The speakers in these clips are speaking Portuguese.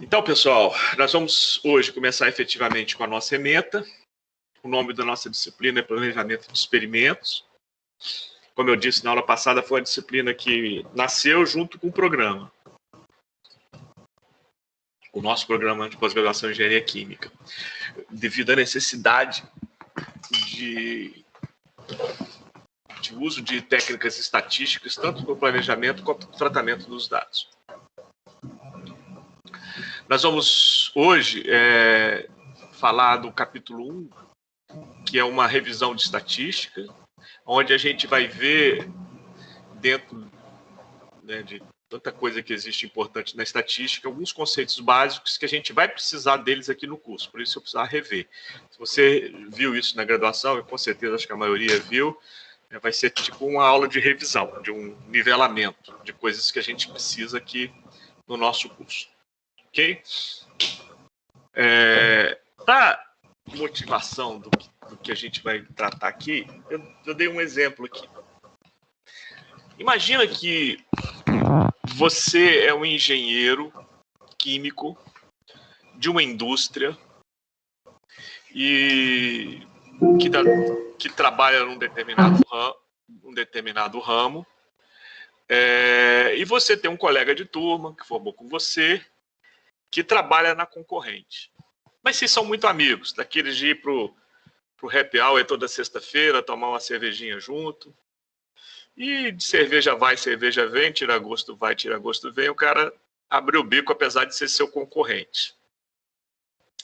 Então, pessoal, nós vamos hoje começar efetivamente com a nossa ementa. O nome da nossa disciplina é Planejamento de Experimentos. Como eu disse na aula passada, foi uma disciplina que nasceu junto com o programa. O nosso programa de pós-graduação em Engenharia Química. Devido à necessidade de uso de técnicas estatísticas, tanto para o planejamento quanto para o tratamento dos dados. Nós vamos hoje falar do capítulo 1, que é uma revisão de estatística, onde a gente vai ver, dentro de tanta coisa que existe importante na estatística, alguns conceitos básicos que a gente vai precisar deles aqui no curso, por isso eu precisava rever. Se você viu isso na graduação, e com certeza acho que a maioria viu, vai ser tipo uma aula de revisão, de um nivelamento de coisas que a gente precisa aqui no nosso curso. Ok? Para motivação do que a gente vai tratar aqui, eu dei um exemplo aqui. Imagina que você é um engenheiro químico de uma indústria e que trabalha num determinado ramo, e você tem um colega de turma que formou com você, que trabalha na concorrente. Mas vocês são muito amigos, daqueles de ir pro happy hour toda sexta-feira, tomar uma cervejinha junto. E de cerveja vai, cerveja vem, tira gosto vai, tira gosto vem, o cara abriu o bico apesar de ser seu concorrente.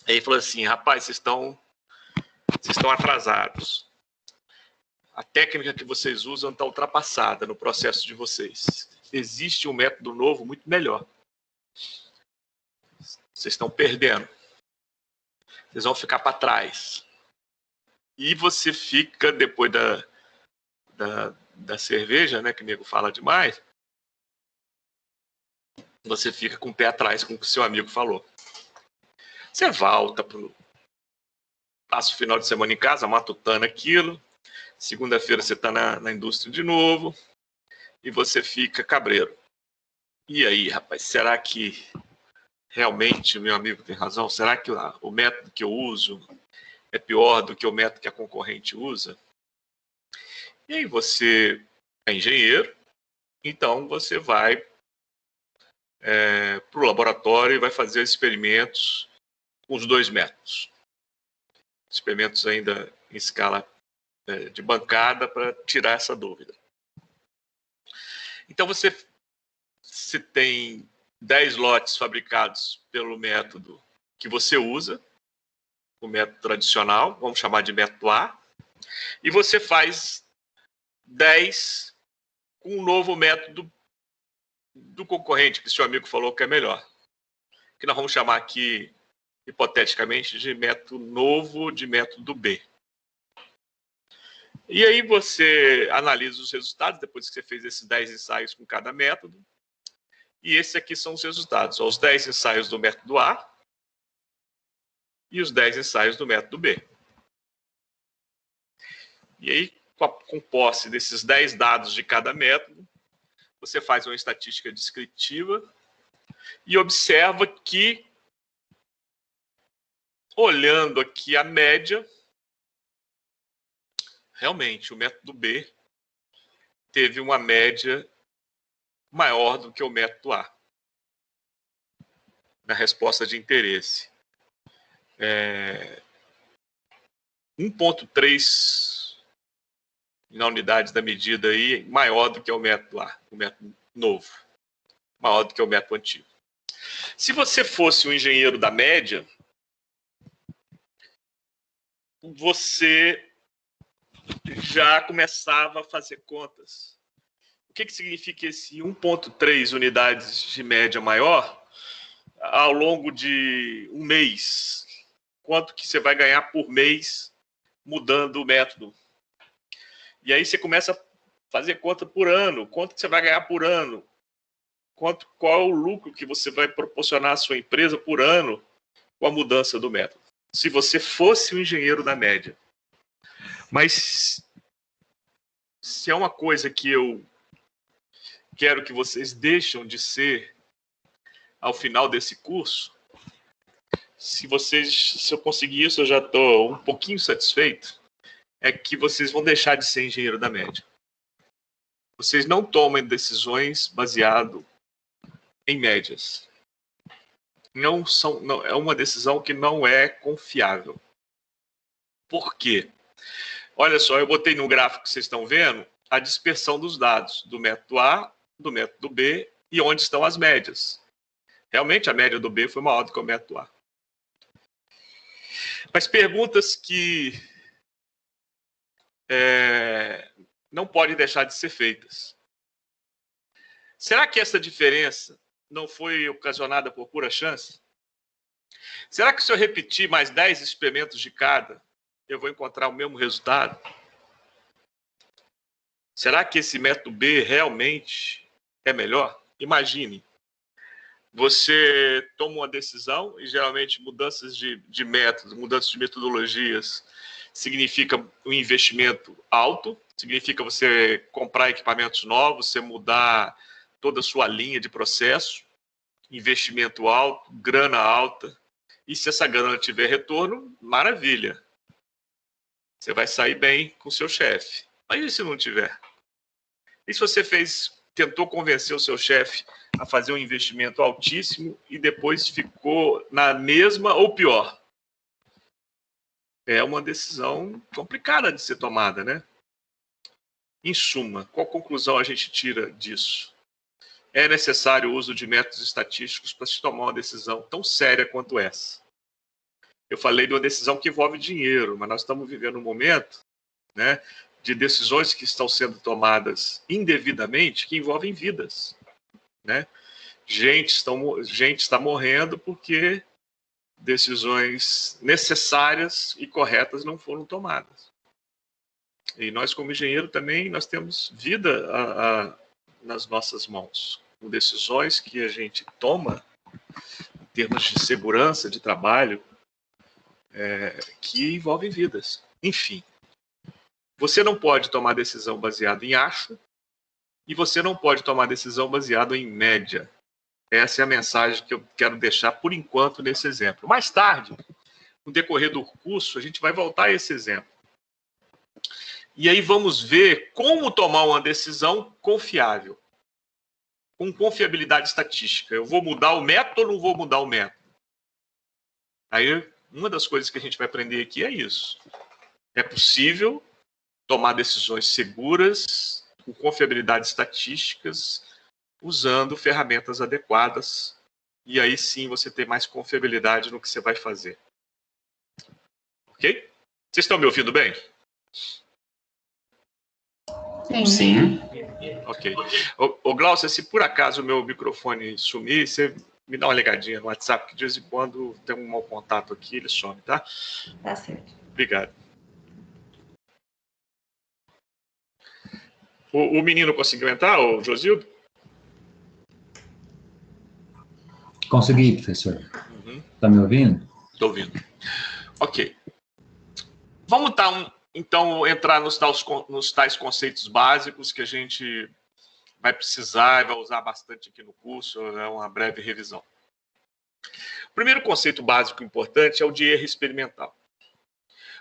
Aí ele falou assim, rapaz, vocês estão atrasados. A técnica que vocês usam está ultrapassada no processo de vocês. Existe um método novo muito melhor. Vocês estão perdendo. Vocês vão ficar para trás. E você fica, depois da cerveja, né, que o nego fala demais, você fica com o pé atrás com o que o seu amigo falou. Você volta, passa o final de semana em casa, matutando aquilo, segunda-feira você está na indústria de novo, e você fica cabreiro. E aí, rapaz, será que realmente o meu amigo tem razão? Será que o método que eu uso é pior do que o método que a concorrente usa? E aí você é engenheiro, então você vai para o laboratório e vai fazer experimentos com os dois métodos. Experimentos ainda em escala de bancada para tirar essa dúvida. Então você tem 10 lotes fabricados pelo método que você usa, o método tradicional, vamos chamar de método A, e você faz 10 com um novo método do concorrente, que seu amigo falou que é melhor. Que nós vamos chamar aqui, hipoteticamente, de método novo, de método B. E aí você analisa os resultados, depois que você fez esses 10 ensaios com cada método. E esses aqui são os resultados. Os 10 ensaios do método A e os 10 ensaios do método B. E aí, com posse desses 10 dados de cada método, você faz uma estatística descritiva e observa que, olhando aqui a média, realmente o método B teve uma média maior do que o método A na resposta de interesse. 1,3 na unidade da medida aí, maior do que o método A, o método novo, maior do que o método antigo. Se você fosse um engenheiro da média, você já começava a fazer contas. O que significa esse 1,3 unidades de média maior ao longo de um mês? Quanto que você vai ganhar por mês mudando o método? E aí você começa a fazer conta por ano. Quanto que você vai ganhar por ano? Qual é o lucro que você vai proporcionar à sua empresa por ano com a mudança do método? Se você fosse um engenheiro da média. Mas se é uma coisa que eu quero que vocês deixem de ser ao final desse curso, se eu conseguir isso, eu já estou um pouquinho satisfeito, é que vocês vão deixar de ser engenheiro da média. Vocês não tomem decisões baseado em médias. Não, é uma decisão que não é confiável. Por quê? Olha só, eu botei no gráfico que vocês estão vendo a dispersão dos dados do método A, do método B e onde estão as médias. Realmente, a média do B foi maior do que o método A. Mas perguntas que não podem deixar de ser feitas. Será que essa diferença não foi ocasionada por pura chance? Será que se eu repetir mais 10 experimentos de cada, eu vou encontrar o mesmo resultado? Será que esse método B realmente é melhor? Imagine, você toma uma decisão e geralmente mudanças de métodos, mudanças de metodologias significa um investimento alto, significa você comprar equipamentos novos, você mudar toda a sua linha de processo, investimento alto, grana alta. E se essa grana tiver retorno, maravilha. Você vai sair bem com o seu chefe. Mas e se não tiver? E se você tentou convencer o seu chefe a fazer um investimento altíssimo e depois ficou na mesma ou pior? É uma decisão complicada de ser tomada, né? Em suma, qual conclusão a gente tira disso? É necessário o uso de métodos estatísticos para se tomar uma decisão tão séria quanto essa. Eu falei de uma decisão que envolve dinheiro, mas nós estamos vivendo um momento, né, de decisões que estão sendo tomadas indevidamente que envolvem vidas, né? Gente está morrendo porque decisões necessárias e corretas não foram tomadas. E nós, como engenheiro, também nós temos vida nas nossas mãos, com decisões que a gente toma em termos de segurança, de trabalho, que envolvem vidas. Enfim, você não pode tomar decisão baseada em acho e você não pode tomar decisão baseada em média. Essa é a mensagem que eu quero deixar por enquanto nesse exemplo. Mais tarde, no decorrer do curso, a gente vai voltar a esse exemplo. E aí vamos ver como tomar uma decisão confiável, com confiabilidade estatística. Eu vou mudar o método ou não vou mudar o método? Aí, uma das coisas que a gente vai aprender aqui é isso. É possível tomar decisões seguras, com confiabilidade estatísticas, usando ferramentas adequadas. E aí sim você ter mais confiabilidade no que você vai fazer. Ok? Vocês estão me ouvindo bem? Sim. Ok. Ô Glaucia, se por acaso o meu microfone sumir, você me dá uma ligadinha no WhatsApp, que de vez em quando tem um mau contato aqui, ele some, tá? Tá certo. Obrigado. O menino conseguiu entrar, o Josildo? Consegui, professor. Tá me ouvindo? Estou ouvindo. Ok. Vamos então entrar nos tais conceitos básicos que a gente vai precisar e vai usar bastante aqui no curso, é uma breve revisão. O primeiro conceito básico importante é o de erro experimental.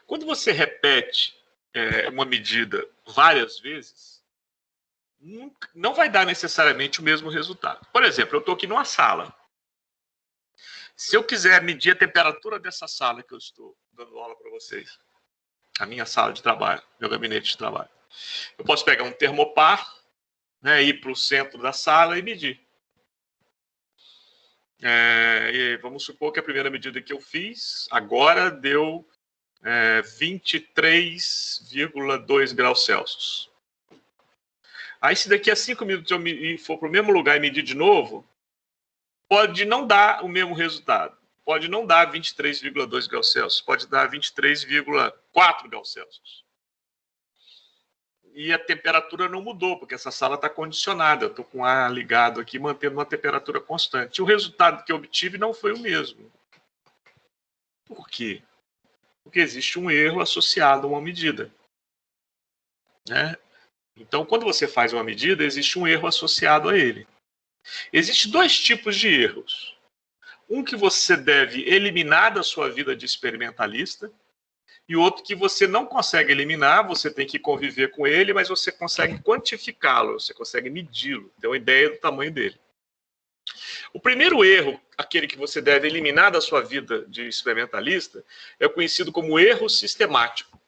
Quando você repete uma medida várias vezes, não vai dar necessariamente o mesmo resultado. Por exemplo, eu estou aqui numa sala. Se eu quiser medir a temperatura dessa sala que eu estou dando aula para vocês, a minha sala de trabalho, meu gabinete de trabalho, eu posso pegar um termopar, né, ir para o centro da sala e medir. E vamos supor que a primeira medida que eu fiz agora deu 23,2 graus Celsius. Aí, se daqui a 5 minutos eu for para o mesmo lugar e medir de novo, pode não dar o mesmo resultado. Pode não dar 23,2 graus Celsius, pode dar 23,4 graus Celsius. E a temperatura não mudou, porque essa sala está condicionada. Eu estou com o ar ligado aqui, mantendo uma temperatura constante. E o resultado que eu obtive não foi o mesmo. Por quê? Porque existe um erro associado a uma medida, né? Então, quando você faz uma medida, existe um erro associado a ele. Existem dois tipos de erros. Um que você deve eliminar da sua vida de experimentalista, e outro que você não consegue eliminar, você tem que conviver com ele, mas você consegue quantificá-lo, você consegue medi-lo, ter uma ideia do tamanho dele. O primeiro erro, aquele que você deve eliminar da sua vida de experimentalista, é conhecido como erro sistemático.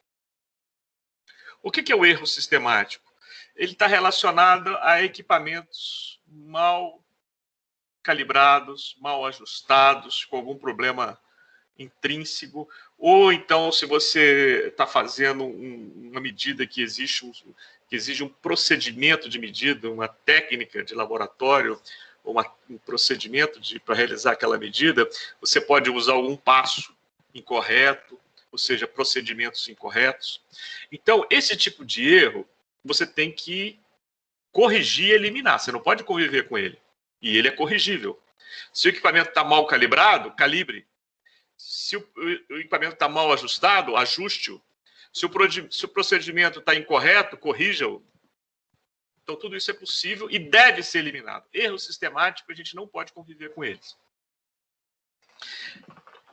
O que é o erro sistemático? Ele está relacionado a equipamentos mal calibrados, mal ajustados, com algum problema intrínseco, ou então se você está fazendo uma medida que exige um procedimento de medida, uma técnica de laboratório, um procedimento para realizar aquela medida, você pode usar algum passo incorreto, ou seja, procedimentos incorretos. Então, esse tipo de erro, você tem que corrigir e eliminar. Você não pode conviver com ele. E ele é corrigível. Se o equipamento está mal calibrado, calibre. Se o equipamento está mal ajustado, ajuste-o. Se o procedimento está incorreto, corrija-o. Então, tudo isso é possível e deve ser eliminado. Erro sistemático, a gente não pode conviver com eles.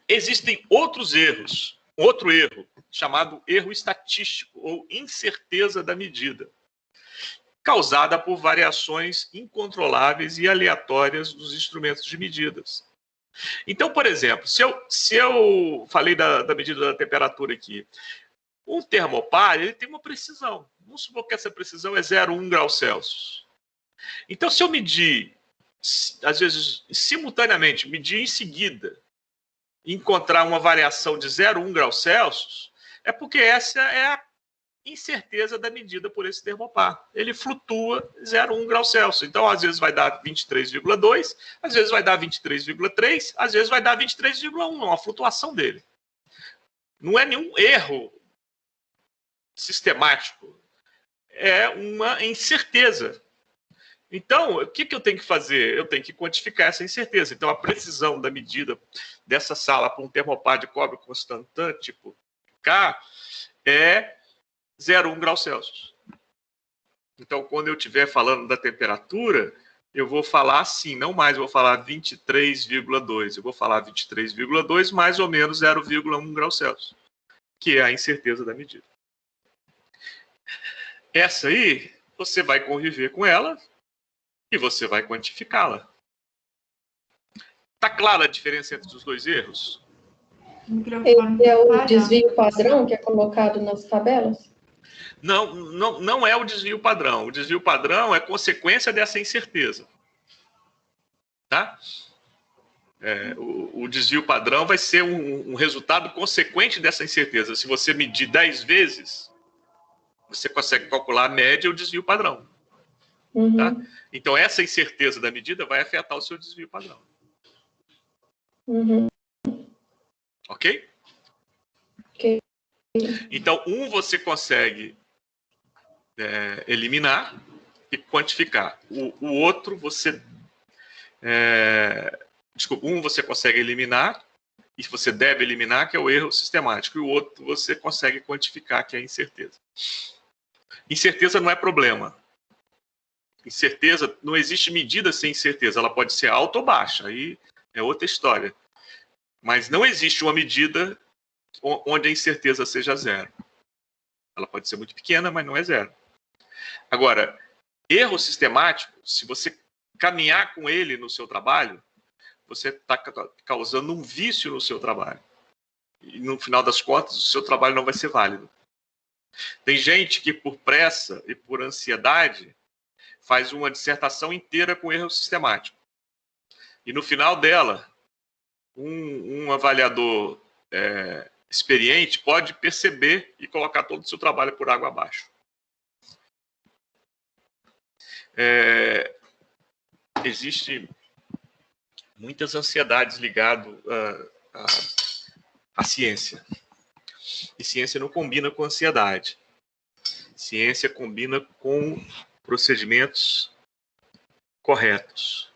Existem outros erros. Outro erro, chamado erro estatístico, ou incerteza da medida, causada por variações incontroláveis e aleatórias dos instrumentos de medidas. Então, por exemplo, se eu falei da medida da temperatura aqui, um termopar, ele tem uma precisão. Vamos supor que essa precisão é 0,1 graus Celsius. Então, se eu medir, às vezes, simultaneamente, medir em seguida, e encontrar uma variação de 0,1 graus Celsius, é porque essa é a incerteza da medida por esse termopar. Ele flutua 0,1 graus Celsius. Então, às vezes vai dar 23,2, às vezes vai dar 23,3, às vezes vai dar 23,1, é uma flutuação dele. Não é nenhum erro sistemático, é uma incerteza. Então, o que eu tenho que fazer? Eu tenho que quantificar essa incerteza. Então, a precisão da medida dessa sala para um termopar de cobre constantante, tipo K, é 0,1 graus Celsius. Então, quando eu estiver falando da temperatura, eu vou falar assim, não mais, eu vou falar 23,2. Eu vou falar 23,2 mais ou menos 0,1 graus Celsius, que é a incerteza da medida. Essa aí, você vai conviver com ela e você vai quantificá-la. Está clara a diferença entre os dois erros? Esse é o desvio padrão que é colocado nas tabelas? Não é o desvio padrão. O desvio padrão é consequência dessa incerteza. Tá? O desvio padrão vai ser um resultado consequente dessa incerteza. Se você medir 10 vezes, você consegue calcular a média e o desvio padrão. Uhum. Tá? Então, essa incerteza da medida vai afetar o seu desvio padrão. Uhum. Ok? Ok. Então, você consegue eliminar e quantificar. O outro, você... Desculpa, você consegue eliminar e você deve eliminar, que é o erro sistemático. E o outro, você consegue quantificar, que é a incerteza. Incerteza não é problema. Incerteza, não existe medida sem incerteza. Ela pode ser alta ou baixa, aí é outra história. Mas não existe uma medida onde a incerteza seja zero. Ela pode ser muito pequena, mas não é zero. Agora, erro sistemático, se você caminhar com ele no seu trabalho, você está causando um vício no seu trabalho. E no final das contas, o seu trabalho não vai ser válido. Tem gente que, por pressa e por ansiedade, faz uma dissertação inteira com erro sistemático. E no final dela, um avaliador experiente pode perceber e colocar todo o seu trabalho por água abaixo. Existe muitas ansiedades ligadas à ciência. E ciência não combina com ansiedade. Ciência combina com procedimentos corretos.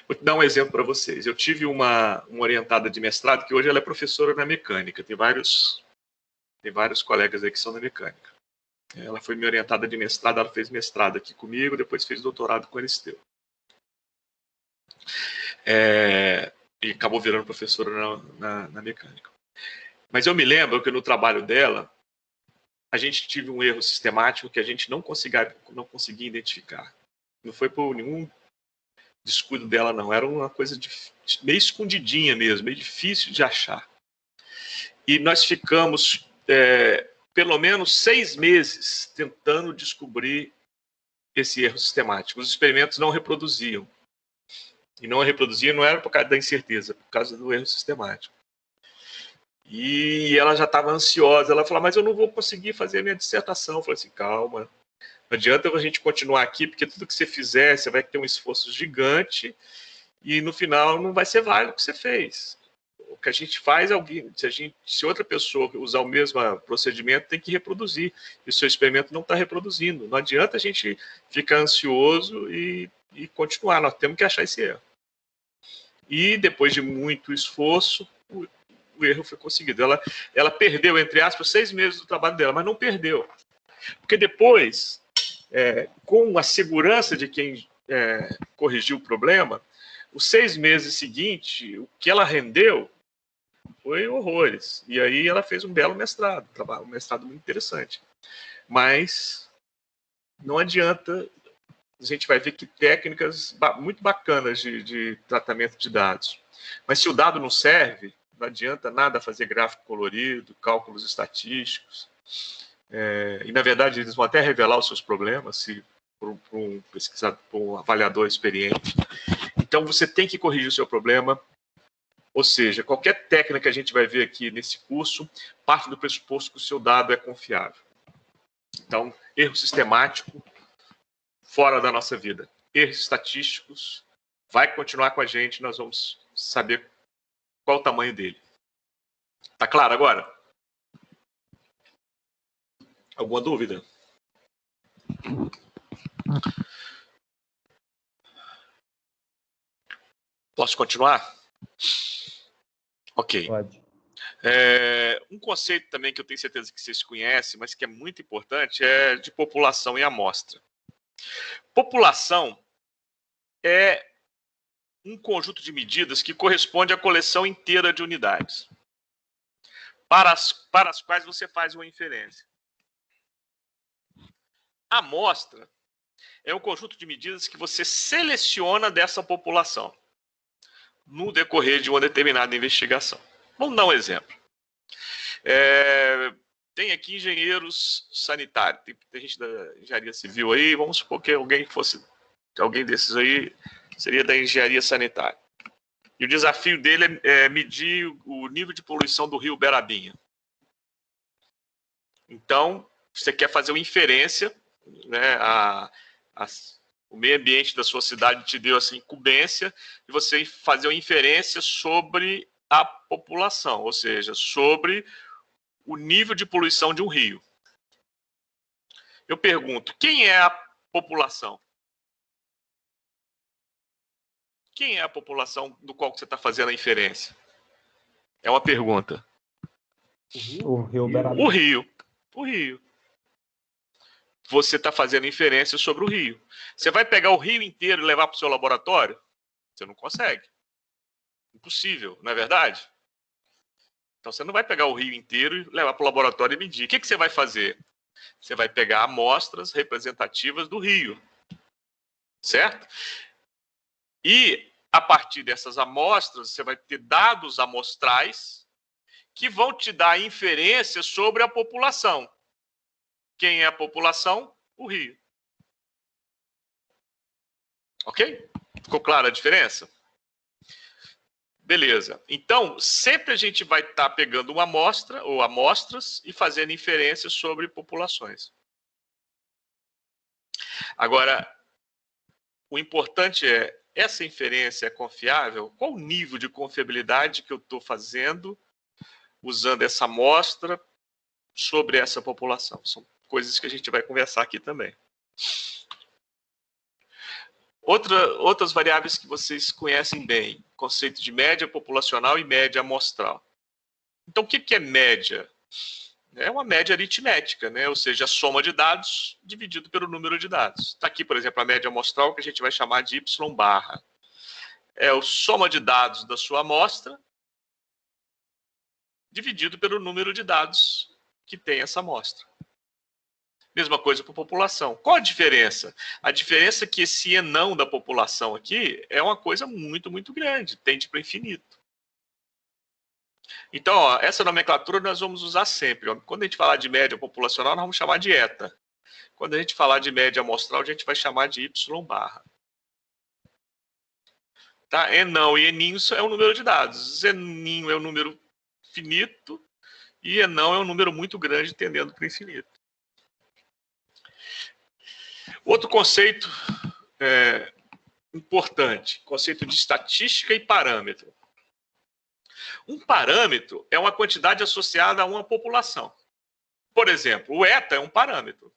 Vou dar um exemplo para vocês. Eu tive uma orientada de mestrado que hoje ela é professora na mecânica. Tem vários colegas aí que são da mecânica. Ela foi minha orientada de mestrado, ela fez mestrado aqui comigo, depois fez doutorado com a Aristeu. e acabou virando professora na mecânica. Mas eu me lembro que no trabalho dela, a gente tive um erro sistemático que a gente não conseguia identificar. Não foi por nenhum descuido dela, não. Era uma coisa meio escondidinha mesmo, meio difícil de achar. E nós ficamos pelo menos 6 meses tentando descobrir esse erro sistemático. Os experimentos não reproduziam. E não reproduziam não era por causa da incerteza, por causa do erro sistemático. E ela já estava ansiosa. Ela falou, mas eu não vou conseguir fazer a minha dissertação. Eu falei assim, calma. Não adianta a gente continuar aqui, porque tudo que você fizer, você vai ter um esforço gigante e no final não vai ser válido o que você fez. O que a gente faz, se outra pessoa usar o mesmo procedimento, tem que reproduzir. E o seu experimento não está reproduzindo. Não adianta a gente ficar ansioso e continuar. Nós temos que achar esse erro. E depois de muito esforço, o erro foi conseguido. Ela perdeu, entre aspas, 6 meses do trabalho dela, mas não perdeu. Porque depois, com a segurança de quem corrigiu o problema, os 6 meses seguintes, o que ela rendeu foi horrores. E aí ela fez um belo mestrado, um mestrado muito interessante. Mas não adianta, a gente vai ver que técnicas muito bacanas de tratamento de dados. Mas se o dado não serve, não adianta nada fazer gráfico colorido, cálculos estatísticos. E, na verdade, eles vão até revelar os seus problemas por um pesquisador, por um avaliador experiente. Então, você tem que corrigir o seu problema. Ou seja, qualquer técnica que a gente vai ver aqui nesse curso parte do pressuposto que o seu dado é confiável. Então, erro sistemático, fora da nossa vida. Erros estatísticos, vai continuar com a gente, nós vamos saber qual o tamanho dele. Tá claro agora? Alguma dúvida? Posso continuar? Ok. Pode. Um conceito também que eu tenho certeza que vocês conhecem, mas que é muito importante, é de população e amostra. População é um conjunto de medidas que corresponde à coleção inteira de unidades, para as quais você faz uma inferência. Amostra é um conjunto de medidas que você seleciona dessa população no decorrer de uma determinada investigação. Vamos dar um exemplo. Tem aqui engenheiros sanitários, tem gente da engenharia civil aí, vamos supor que alguém desses aí seria da engenharia sanitária. E o desafio dele é medir o nível de poluição do rio Berabinha. Então, você quer fazer uma inferência, né, o meio ambiente da sua cidade te deu essa incumbência de você fazer uma inferência sobre a população, ou seja, sobre o nível de poluição de um rio. Eu pergunto, quem é a população? Quem é a população do qual você está fazendo a inferência? É uma pergunta. O rio Berabinha. O rio. Você está fazendo inferência sobre o rio. Você vai pegar o rio inteiro e levar para o seu laboratório? Você não consegue. Impossível, não é verdade? Então, você não vai pegar o rio inteiro e levar para o laboratório e medir. O que você vai fazer? Você vai pegar amostras representativas do rio. Certo? E, a partir dessas amostras, você vai ter dados amostrais que vão te dar inferência sobre a população. Quem é a população? O rio. Ok? Ficou clara a diferença? Beleza. Então, sempre a gente vai estar pegando uma amostra ou amostras e fazendo inferências sobre populações. Agora, o importante é, essa inferência é confiável? Qual o nível de confiabilidade que eu estou fazendo usando essa amostra sobre essa população? São coisas que a gente vai conversar aqui também. Outras variáveis que vocês conhecem bem, conceito de média populacional e média amostral. Então, o que é média? É uma média aritmética, né? Ou seja, a soma de dados dividido pelo número de dados. Está aqui, por exemplo, a média amostral, que a gente vai chamar de Y barra. é a soma de dados da sua amostra dividido pelo número de dados que tem essa amostra. Mesma coisa para a população. Qual a diferença? A diferença é que esse enão da população aqui é uma coisa muito, muito grande, tende para infinito. Então, ó, essa nomenclatura nós vamos usar sempre. Ó. Quando a gente falar de média populacional, nós vamos chamar de eta. Quando a gente falar de média amostral, a gente vai chamar de Y barra. Tá? Enão e eninho é o número de dados. Eninho é o número finito e enão é um número muito grande tendendo para o infinito. Outro conceito importante, conceito de estatística e parâmetro. Um parâmetro é uma quantidade associada a uma população. Por exemplo, o eta é um parâmetro.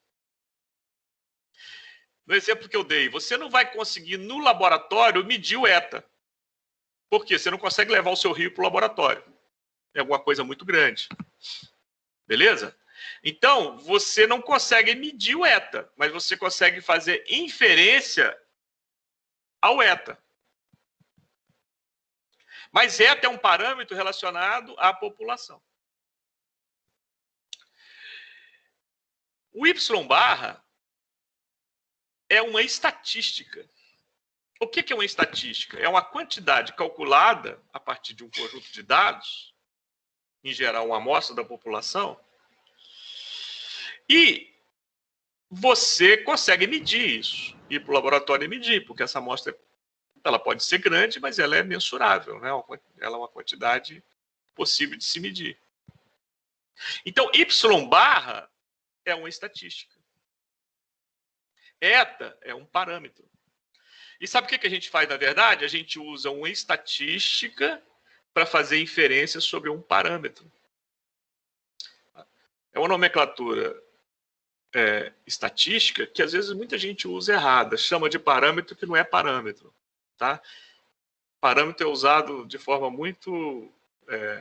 No exemplo que eu dei, você não vai conseguir no laboratório medir o eta. Por quê? Você não consegue levar o seu rio para o laboratório. É alguma coisa muito grande. Beleza? Então, você não consegue medir o eta, mas você consegue fazer inferência ao eta. Mas eta é um parâmetro relacionado à população. O Y barra é uma estatística. O que é uma estatística? É uma quantidade calculada a partir de um conjunto de dados, em geral uma amostra da população, e você consegue medir isso, ir para o laboratório e medir, porque essa amostra ela pode ser grande, mas ela é mensurável, né? Ela é uma quantidade possível de se medir. Então, Y barra é uma estatística. Eta é um parâmetro. E sabe o que a gente faz, na verdade? A gente usa uma estatística para fazer inferência sobre um parâmetro. É uma nomenclatura estatística que, às vezes, muita gente usa errada. Chama de parâmetro que não é parâmetro. Tá? Parâmetro é usado de forma muito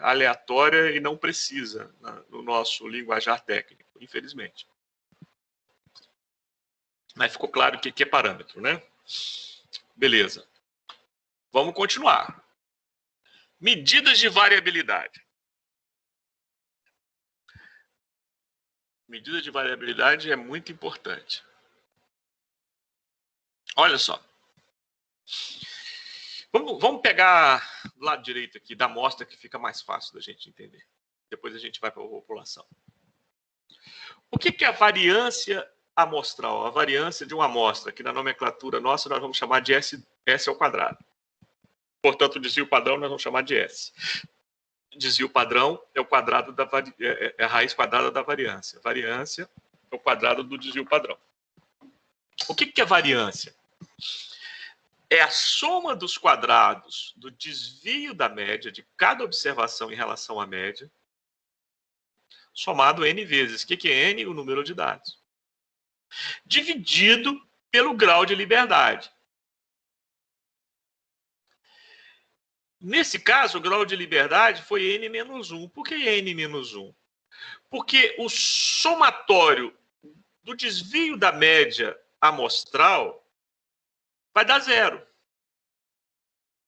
aleatória e não precisa no nosso linguajar técnico, infelizmente. Mas ficou claro o que é parâmetro, né? Beleza. Vamos continuar. Medidas de variabilidade. Medida de variabilidade é muito importante. Olha só. Vamos pegar do lado direito aqui da amostra, que fica mais fácil da gente entender. Depois a gente vai para a população. O que é a variância amostral? A variância de uma amostra, que na nomenclatura nossa nós vamos chamar de S ao quadrado. Portanto, o desvio padrão nós vamos chamar de S. Desvio padrão é o quadrado é a raiz quadrada da variância. Variância é o quadrado do desvio padrão. O que é variância? É a soma dos quadrados do desvio da média de cada observação em relação à média, somado N vezes. O que é N? O número de dados. Dividido pelo grau de liberdade. Nesse caso, o grau de liberdade foi N menos 1. Por que N menos 1? Porque o somatório do desvio da média amostral vai dar zero.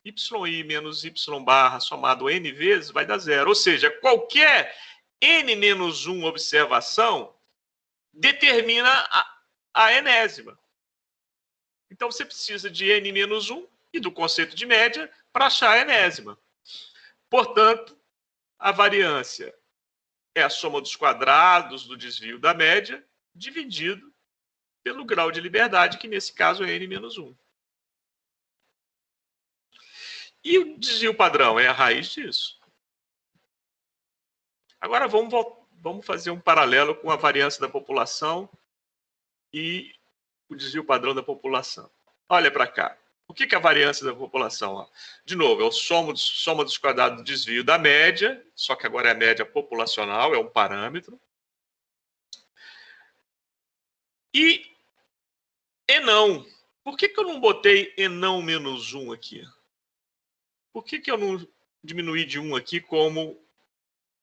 YI menos Y barra somado N vezes vai dar zero. Ou seja, qualquer N menos 1 observação determina a enésima. Então, você precisa de N menos 1 e do conceito de média para achar a enésima. Portanto, a variância é a soma dos quadrados do desvio da média dividido pelo grau de liberdade, que nesse caso é N menos 1. E o desvio padrão é a raiz disso. Agora vamos fazer um paralelo com a variância da população e o desvio padrão da população. Olha para cá. O que é a variância da população? De novo, é o soma dos quadrados do desvio da média, só que agora é a média populacional, é um parâmetro. E enão. Por que eu não botei enão menos 1 aqui? Por que eu não diminuí de 1 aqui como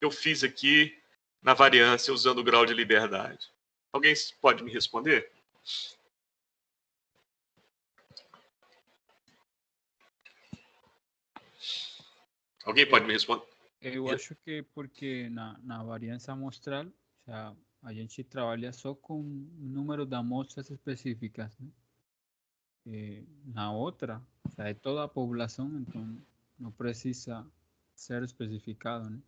eu fiz aqui na variância usando o grau de liberdade? Alguém pode me responder? Alguém pode me responder? Eu acho que porque na variância amostral, a gente trabalha só com o número de amostras específicas, né? Na outra, é toda a população, então não precisa ser especificado, né?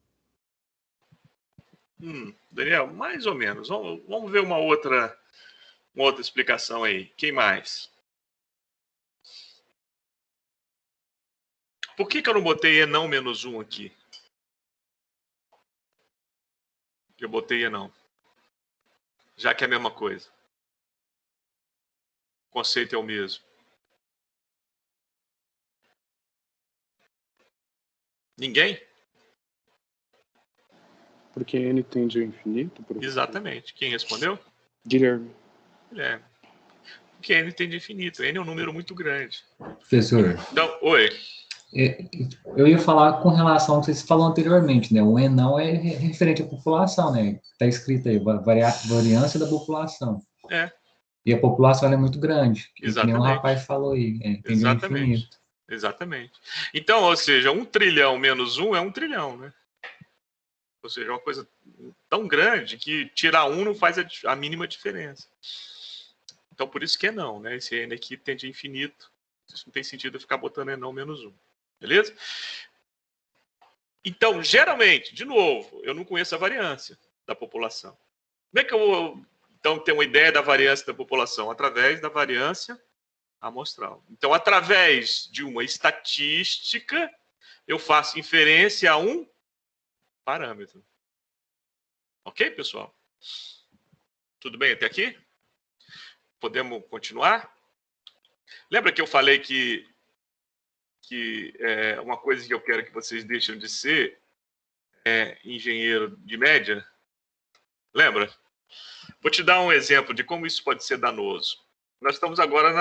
Daniel, mais ou menos. Vamos ver uma outra explicação aí. Quem mais? Por que eu não botei enão menos 1 aqui? Eu botei enão. Já que é a mesma coisa. O conceito é o mesmo. Ninguém? Porque N tende ao infinito? Professor? Exatamente. Quem respondeu? Guilherme. Guilherme. Porque N tende ao infinito. N é um número muito grande. Professor. Então, oi. Eu ia falar com relação ao que você falou anteriormente, né? O enão é referente à população, né? Está escrito aí, variância da população. É. E a população ela é muito grande. Exatamente. Que nem o rapaz falou aí. Tende ao infinito. Exatamente. Então, ou seja, 1 trilhão menos 1 é 1 trilhão, né? Ou seja, é uma coisa tão grande que tirar 1 não faz a mínima diferença. Então, por isso que é não, né? Esse N aqui tende a infinito. Isso não tem sentido eu ficar botando enão menos 1. Beleza? Então, geralmente, de novo, eu não conheço a variância da população. Como é que eu vou, então, ter uma ideia da variância da população? Através da variância amostral. Então, através de uma estatística, eu faço inferência a um parâmetro. Ok, pessoal? Tudo bem até aqui? Podemos continuar? Lembra que eu falei que uma coisa que eu quero que vocês deixem de ser é engenheiro de média? Lembra? Vou te dar um exemplo de como isso pode ser danoso. Nós estamos agora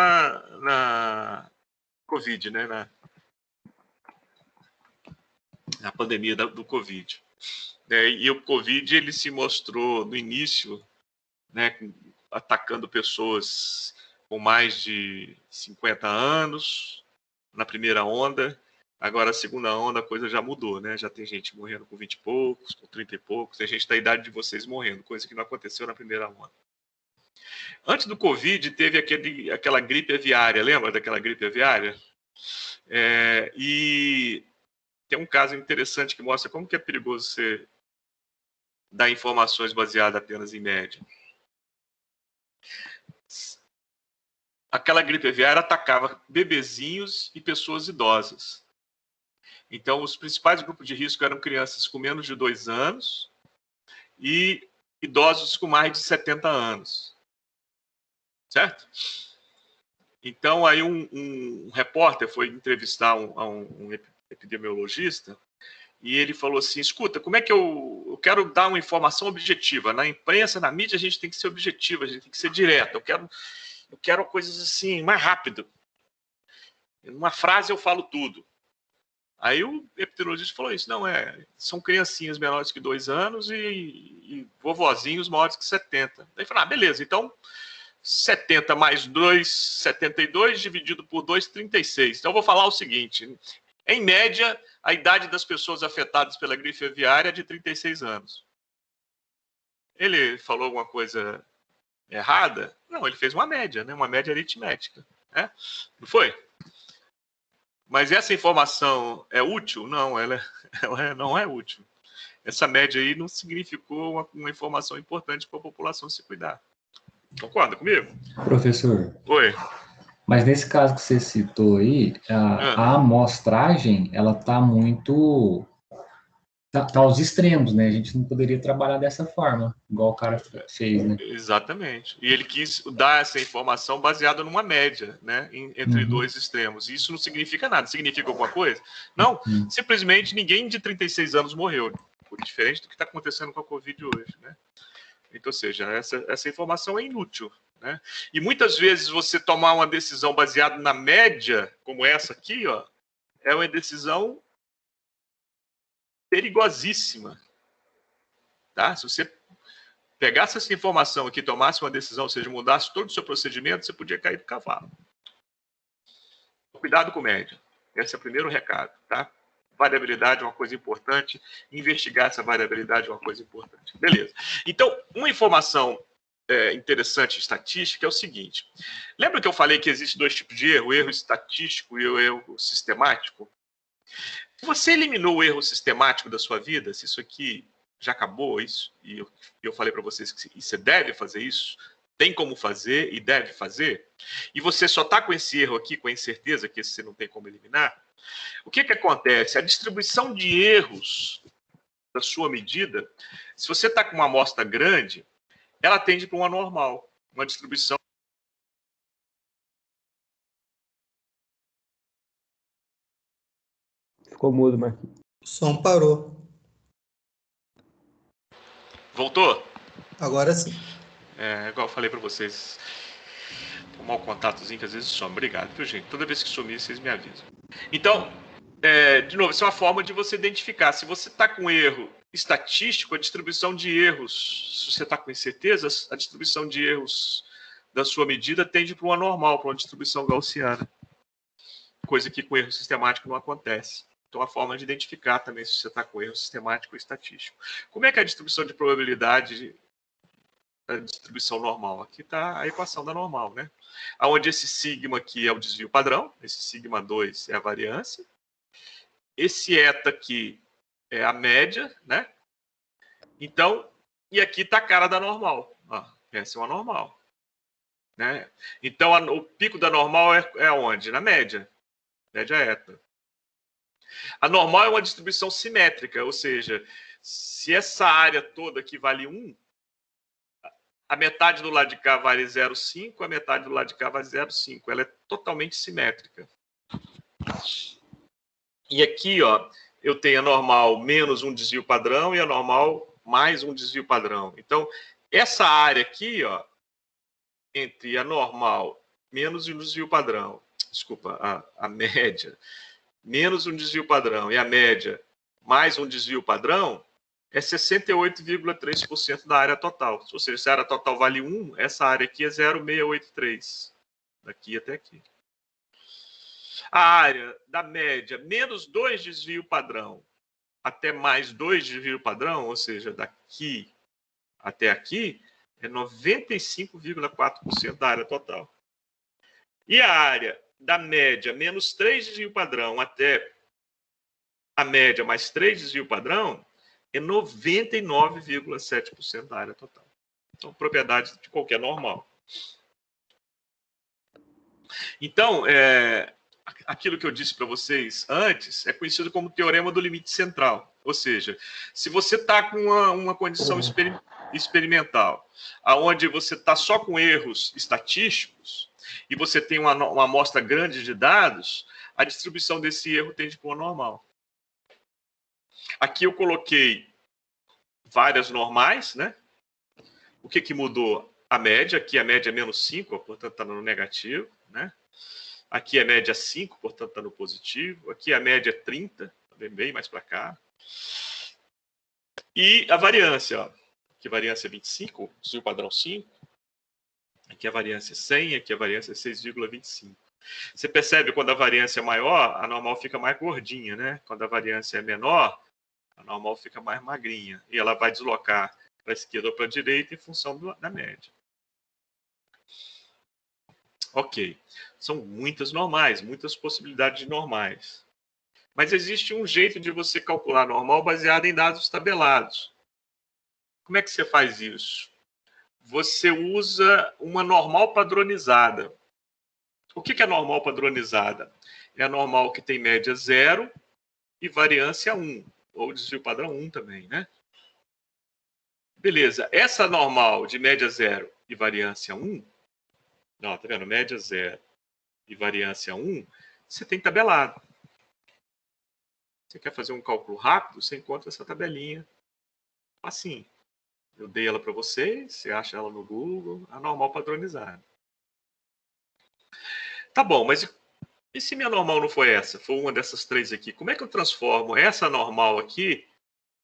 na Covid, né? Na pandemia do Covid. E o Covid ele se mostrou no início, né, atacando pessoas com mais de 50 anos, na primeira onda. Agora, a segunda onda, a coisa já mudou, né? Já tem gente morrendo com 20 e poucos, com 30 e poucos, tem gente da idade de vocês morrendo, coisa que não aconteceu na primeira onda. Antes do Covid, teve aquela gripe aviária, lembra daquela gripe aviária? E tem um caso interessante que mostra como que é perigoso você dar informações baseadas apenas em média. Aquela gripe aviária atacava bebezinhos e pessoas idosas. Então, os principais grupos de risco eram crianças com menos de 2 anos e idosos com mais de 70 anos. Certo? Então, aí um repórter foi entrevistar um epidemiologista e ele falou assim, escuta, como é que eu quero dar uma informação objetiva? Na imprensa, na mídia, a gente tem que ser objetivo, a gente tem que ser direto. Eu quero coisas assim, mais rápido. Numa frase eu falo tudo. Aí o epidemiologista falou isso, são criancinhas menores que 2 anos e vovozinhos maiores que 70. Aí falou, beleza, então 70 mais 2, 72, dividido por 2, 36. Então eu vou falar o seguinte, em média, a idade das pessoas afetadas pela gripe aviária é de 36 anos. Ele falou alguma coisa errada? Não, ele fez uma média, né? Uma média aritmética. Né? Não foi? Mas essa informação é útil? Não, ela não é útil. Essa média aí não significou uma informação importante para a população se cuidar. Concorda comigo? Professor. Oi. Mas nesse caso que você citou aí, a amostragem, ela está muito... Tá aos extremos, né? A gente não poderia trabalhar dessa forma, igual o cara fez, né? Exatamente. E ele quis dar essa informação baseada numa média, né? Entre 2 extremos. E isso não significa nada. Significa alguma coisa? Não. Simplesmente ninguém de 36 anos morreu. Diferente do que está acontecendo com a Covid hoje, né? Então, ou seja, essa informação é inútil, né? E muitas vezes você tomar uma decisão baseada na média, como essa aqui, ó, é uma decisão perigosíssima. Tá? Se você pegasse essa informação aqui, tomasse uma decisão, ou seja, mudasse todo o seu procedimento, você podia cair do cavalo. Cuidado com média. Esse é o primeiro recado, tá? variabilidade é uma coisa importante, investigar essa variabilidade é uma coisa importante. Beleza. Então, uma informação interessante estatística é o seguinte. Lembra que eu falei que existe dois tipos de erro, o erro estatístico e o erro sistemático? Você eliminou o erro sistemático da sua vida? Se isso aqui já acabou, isso, e eu falei para vocês que você deve fazer isso, tem como fazer e deve fazer, e você só está com esse erro aqui, com a incerteza que esse você não tem como eliminar, o que acontece? A distribuição de erros da sua medida, se você está com uma amostra grande, ela tende para uma normal, uma distribuição. Ficou mudo, Marquinhos. O som parou. Voltou? Agora sim. Igual eu falei para vocês, um mau contatozinho que às vezes some. Obrigado, viu, gente? Toda vez que sumir, vocês me avisam. Então, de novo, isso é uma forma de você identificar. Se você está com erro estatístico, a distribuição de erros, se você está com incertezas, a distribuição de erros da sua medida tende para uma normal, para uma distribuição gaussiana. Coisa que com erro sistemático não acontece. Então, a forma de identificar também se você está com erro sistemático ou estatístico. Como é que é a distribuição de probabilidade da distribuição normal? Aqui está a equação da normal, né? Onde esse sigma aqui é o desvio padrão, esse sigma 2 é a variância, esse eta aqui é a média, né? Então, e aqui está a cara da normal. Essa é uma normal, né? Então, o pico da normal é onde? Na média. Média eta. A normal é uma distribuição simétrica, ou seja, se essa área toda aqui vale 1, a metade do lado de cá vale 0,5, a metade do lado de cá vale 0,5. Ela é totalmente simétrica. E aqui, ó, eu tenho a normal menos um desvio padrão e a normal mais um desvio padrão. Então, essa área aqui, ó, entre a normal menos um desvio padrão, desculpa, a média, menos um desvio padrão e a média mais um desvio padrão, é 68,3% da área total. Ou seja, se a área total vale 1, essa área aqui é 0,683. Daqui até aqui. A área da média menos 2 desvio padrão até mais 2 desvio padrão, ou seja, daqui até aqui, é 95,4% da área total. E a área da média menos 3 desvio padrão até a média mais 3 desvio padrão é 99,7% da área total. Então, propriedade de qualquer normal. Então, aquilo que eu disse para vocês antes é conhecido como teorema do limite central. Ou seja, se você está com uma condição experimental, onde você está só com erros estatísticos, e você tem uma amostra grande de dados, a distribuição desse erro tende para uma normal. Aqui eu coloquei várias normais, né? O que mudou? A média. Aqui a média é menos 5, portanto está no negativo, né? Aqui a média é 5, portanto está no positivo. Aqui a média é 30, bem mais para cá. E a variância, ó. Aqui a variância é 25, desvio padrão 5. Aqui a variância é 100, aqui a variância é 6,25. Você percebe quando a variância é maior, a normal fica mais gordinha, né? Quando a variância é menor, a normal fica mais magrinha. E ela vai deslocar para a esquerda ou para a direita em função da média. Ok. São muitas normais, muitas possibilidades de normais. Mas existe um jeito de você calcular a normal baseado em dados tabelados. Como é que você faz isso? Você usa uma normal padronizada. O que é normal padronizada? É a normal que tem média 0 e variância 1, ou desvio padrão 1 também, né? Beleza, essa normal de média 0 e variância 1, não, tá vendo? Média 0 e variância 1, você tem tabelado. Você quer fazer um cálculo rápido, você encontra essa tabelinha assim. Eu dei ela para vocês, você acha ela no Google, a normal padronizada. Tá bom, mas e se minha normal não foi essa? Foi uma dessas três aqui. Como é que eu transformo essa normal aqui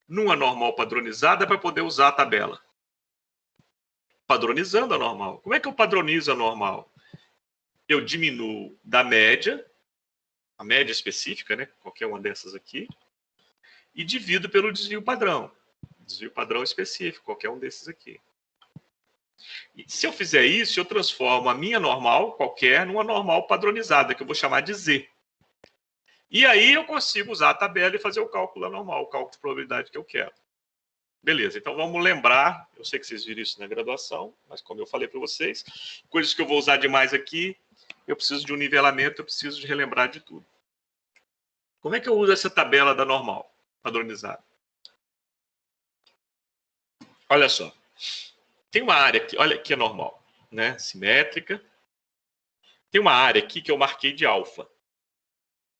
numa normal padronizada para poder usar a tabela? Padronizando a normal. Como é que eu padronizo a normal? Eu diminuo da média, a média específica, né? Qualquer uma dessas aqui, e divido pelo desvio padrão. Desvio padrão específico, qualquer um desses aqui. E se eu fizer isso, eu transformo a minha normal, qualquer, numa normal padronizada, que eu vou chamar de Z. E aí eu consigo usar a tabela e fazer o cálculo da normal, o cálculo de probabilidade que eu quero. Beleza, então vamos lembrar, eu sei que vocês viram isso na graduação, mas como eu falei para vocês, coisas que eu vou usar demais aqui, eu preciso de um nivelamento, eu preciso de relembrar de tudo. Como é que eu uso essa tabela da normal, padronizada? Olha só, tem uma área aqui, olha que é normal, né? Simétrica. Tem uma área aqui que eu marquei de alfa.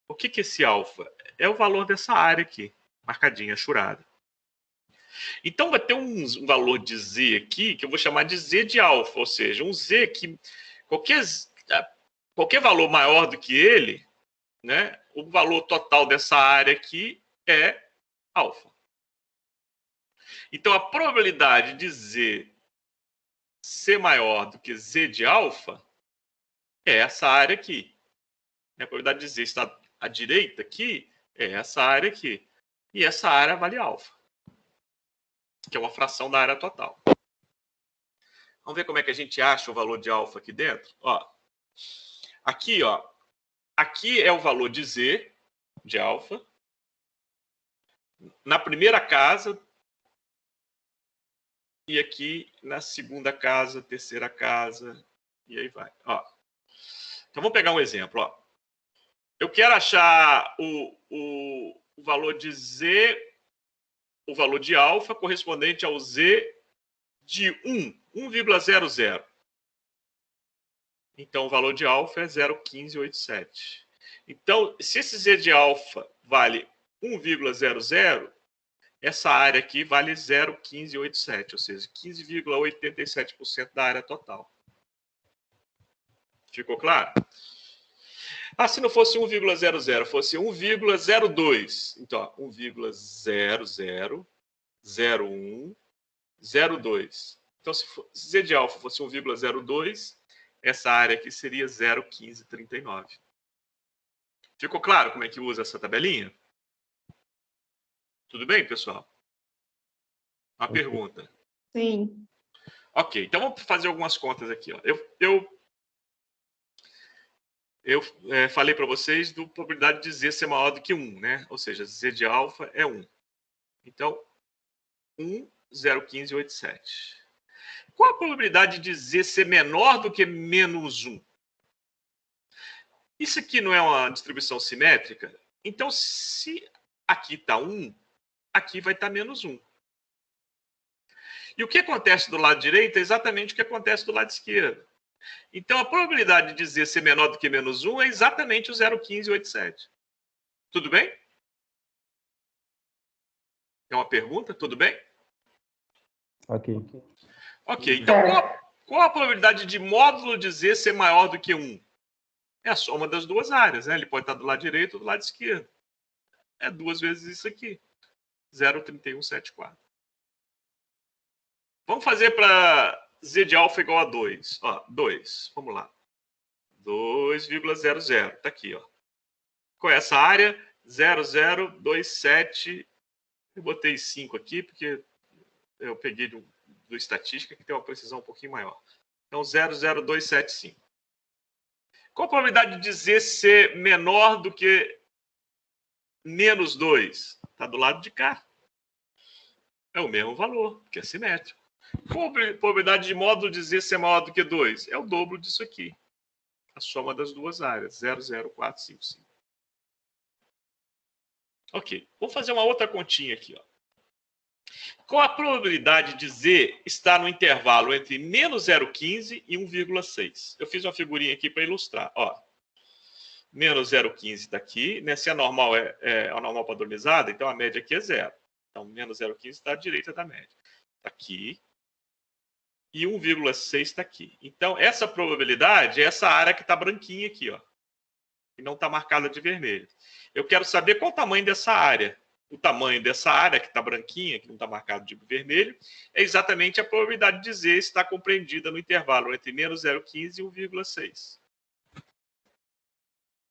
O que é esse alfa? É o valor dessa área aqui, marcadinha, churada. Então, vai ter um valor de Z aqui, que eu vou chamar de Z de alfa, ou seja, um Z que qualquer valor maior do que ele, né, o valor total dessa área aqui é alfa. Então, a probabilidade de Z ser maior do que Z de alfa é essa área aqui. A probabilidade de Z estar à direita aqui é essa área aqui. E essa área vale alfa, que é uma fração da área total. Vamos ver como é que a gente acha o valor de alfa aqui dentro? Ó, aqui, ó, aqui é o valor de Z, de alfa. Na primeira casa, e aqui na segunda casa, terceira casa, e aí vai. Ó. Então, vamos pegar um exemplo. Ó. Eu quero achar o valor de Z, o valor de alfa correspondente ao Z de 1,00. Então, o valor de alfa é 0,1587. Então, se esse Z de alfa vale 1,00, essa área aqui vale 0,1587, ou seja, 15,87% da área total. Ficou claro? Ah, se não fosse 1,00, fosse 1,02. Então, 1,000102. Então, se Z de alfa fosse 1,02, essa área aqui seria 0,1539. Ficou claro como é que usa essa tabelinha? Tudo bem, pessoal? Uma pergunta. Sim. Ok, então vamos fazer algumas contas aqui. Ó. Eu falei para vocês da probabilidade de Z ser maior do que 1, né? Ou seja, Z de alfa é 1. Então, 0,1587. Qual a probabilidade de Z ser menor do que menos 1? Isso aqui não é uma distribuição simétrica? Então, se aqui está 1, aqui vai estar menos 1. E o que acontece do lado direito é exatamente o que acontece do lado esquerdo. Então, a probabilidade de Z ser menor do que menos 1 é exatamente o 0,1587. Tudo bem? É uma pergunta? Tudo bem? Ok. Ok, então qual a probabilidade de módulo de Z ser maior do que 1? É a soma das duas áreas, né? Ele pode estar do lado direito ou do lado esquerdo. É 2 vezes isso aqui. 0,3174. Vamos fazer para Z de alfa igual a 2. Ó, 2. Vamos lá. 2,00. Está aqui, ó. Qual é essa área? 0027. Eu botei 5 aqui, porque eu peguei do estatística, que tem uma precisão um pouquinho maior. Então, 00275. Qual a probabilidade de Z ser menor do que menos 2? Está do lado de cá. É o mesmo valor, porque é simétrico. Qual a probabilidade de módulo de Z ser maior do que 2? É o dobro disso aqui. A soma das duas áreas, 00455. Ok, vamos fazer uma outra continha aqui. Ó. Qual a probabilidade de Z estar no intervalo entre menos 0,15 e 1,6? Eu fiz uma figurinha aqui para ilustrar. Ó, menos 0,15 está aqui. Né? Se a normal é a normal padronizada, então a média aqui é 0. Então, menos 0,15 está à direita da média. Está aqui. E 1,6 está aqui. Então, essa probabilidade é essa área que está branquinha aqui, ó, que não está marcada de vermelho. Eu quero saber qual o tamanho dessa área. O tamanho dessa área que está branquinha, que não está marcado de vermelho, é exatamente a probabilidade de Z estar compreendida no intervalo entre menos 0,15 e 1,6.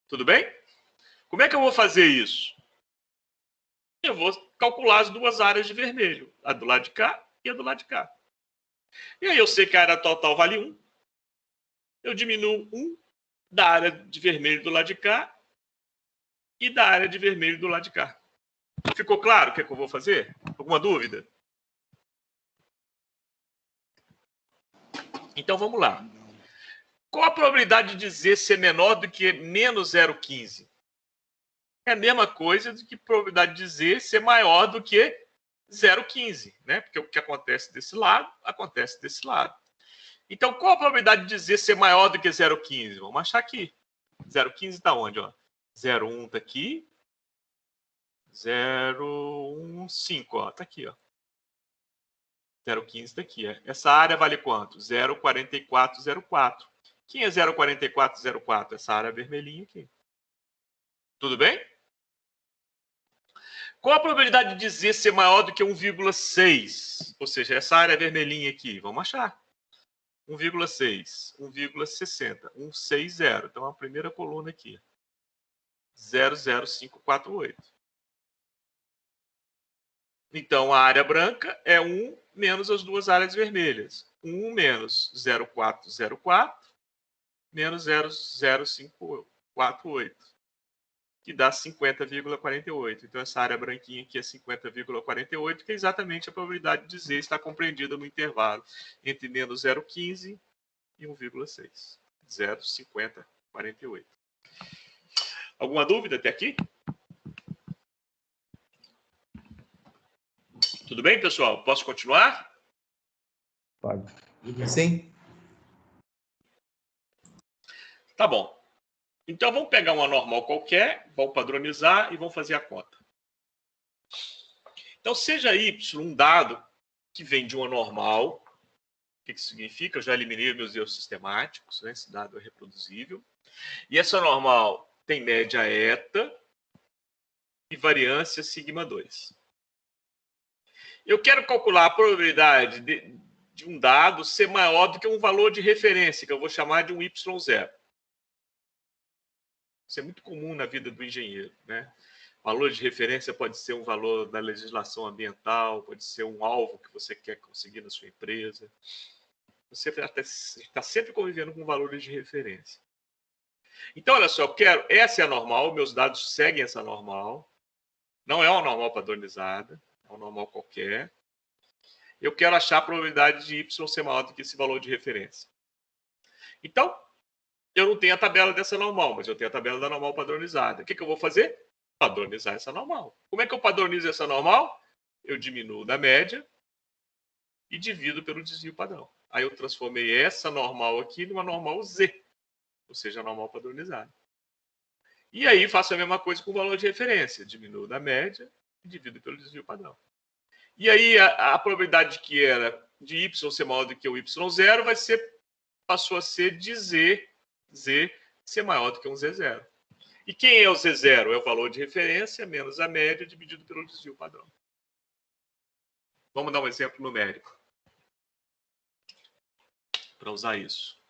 Tudo bem? Como é que eu vou fazer isso? eu vou calcular as duas áreas de vermelho, a do lado de cá e a do lado de cá. E aí eu sei que a área total vale 1. Eu diminuo 1 da área de vermelho do lado de cá e da área de vermelho do lado de cá. Ficou claro o que é que eu vou fazer? Alguma dúvida? Então vamos lá. Qual a probabilidade de Z ser menor do que menos 0,15? É a mesma coisa do que a probabilidade de Z ser maior do que 0,15, né? Porque o que acontece desse lado, acontece desse lado. Então, qual a probabilidade de Z ser maior do que 0,15? Vamos achar aqui. 0,15 está onde? 0,1 está aqui. 0,15, está aqui. 0,15 está aqui. Essa área vale quanto? 0,4404. Quem é 0,4404? Essa área vermelhinha aqui. Tudo bem? Qual a probabilidade de Z ser maior do que 1,6? Ou seja, essa área vermelhinha aqui. Vamos achar. 1,6, 1,60, 160. Então, a primeira coluna aqui. 00548. Então, a área branca é 1 menos as duas áreas vermelhas. 1 menos 0,404 menos 00548, que dá 50,48. Então, essa área branquinha aqui é 50,48, que é exatamente a probabilidade de Z estar compreendida no intervalo entre menos 0,15 e 1,6. 0,5048. Alguma dúvida até aqui? Tudo bem, pessoal? Posso continuar? Pode. Sim. Tá bom. Então, vamos pegar uma normal qualquer, vamos padronizar e vamos fazer a conta. Então, seja y um dado que vem de uma normal. O que isso significa? Eu já eliminei meus erros sistemáticos, né? Esse dado é reproduzível. E essa normal tem média eta e variância sigma 2. Eu quero calcular a probabilidade de um dado ser maior do que um valor de referência, que eu vou chamar de um y0. Isso é muito comum na vida do engenheiro, né? Valor de referência pode ser um valor da legislação ambiental, pode ser um alvo que você quer conseguir na sua empresa. Você está sempre convivendo com valores de referência. Então, olha só, essa é a normal, meus dados seguem essa normal. Não é uma normal padronizada, é uma normal qualquer. Eu quero achar a probabilidade de y ser maior do que esse valor de referência. Então, eu não tenho a tabela dessa normal, mas eu tenho a tabela da normal padronizada. O que eu vou fazer? Padronizar essa normal. Como é que eu padronizo essa normal? Eu diminuo da média e divido pelo desvio padrão. Aí eu transformei essa normal aqui numa normal Z, ou seja, a normal padronizada. E aí faço a mesma coisa com o valor de referência. Diminuo da média e divido pelo desvio padrão. E aí a probabilidade que era de y ser maior do que o y0 passou a ser de Z ser maior do que um Z0. E quem é o Z0? É o valor de referência menos a média dividido pelo desvio padrão. Vamos dar um exemplo numérico para usar isso.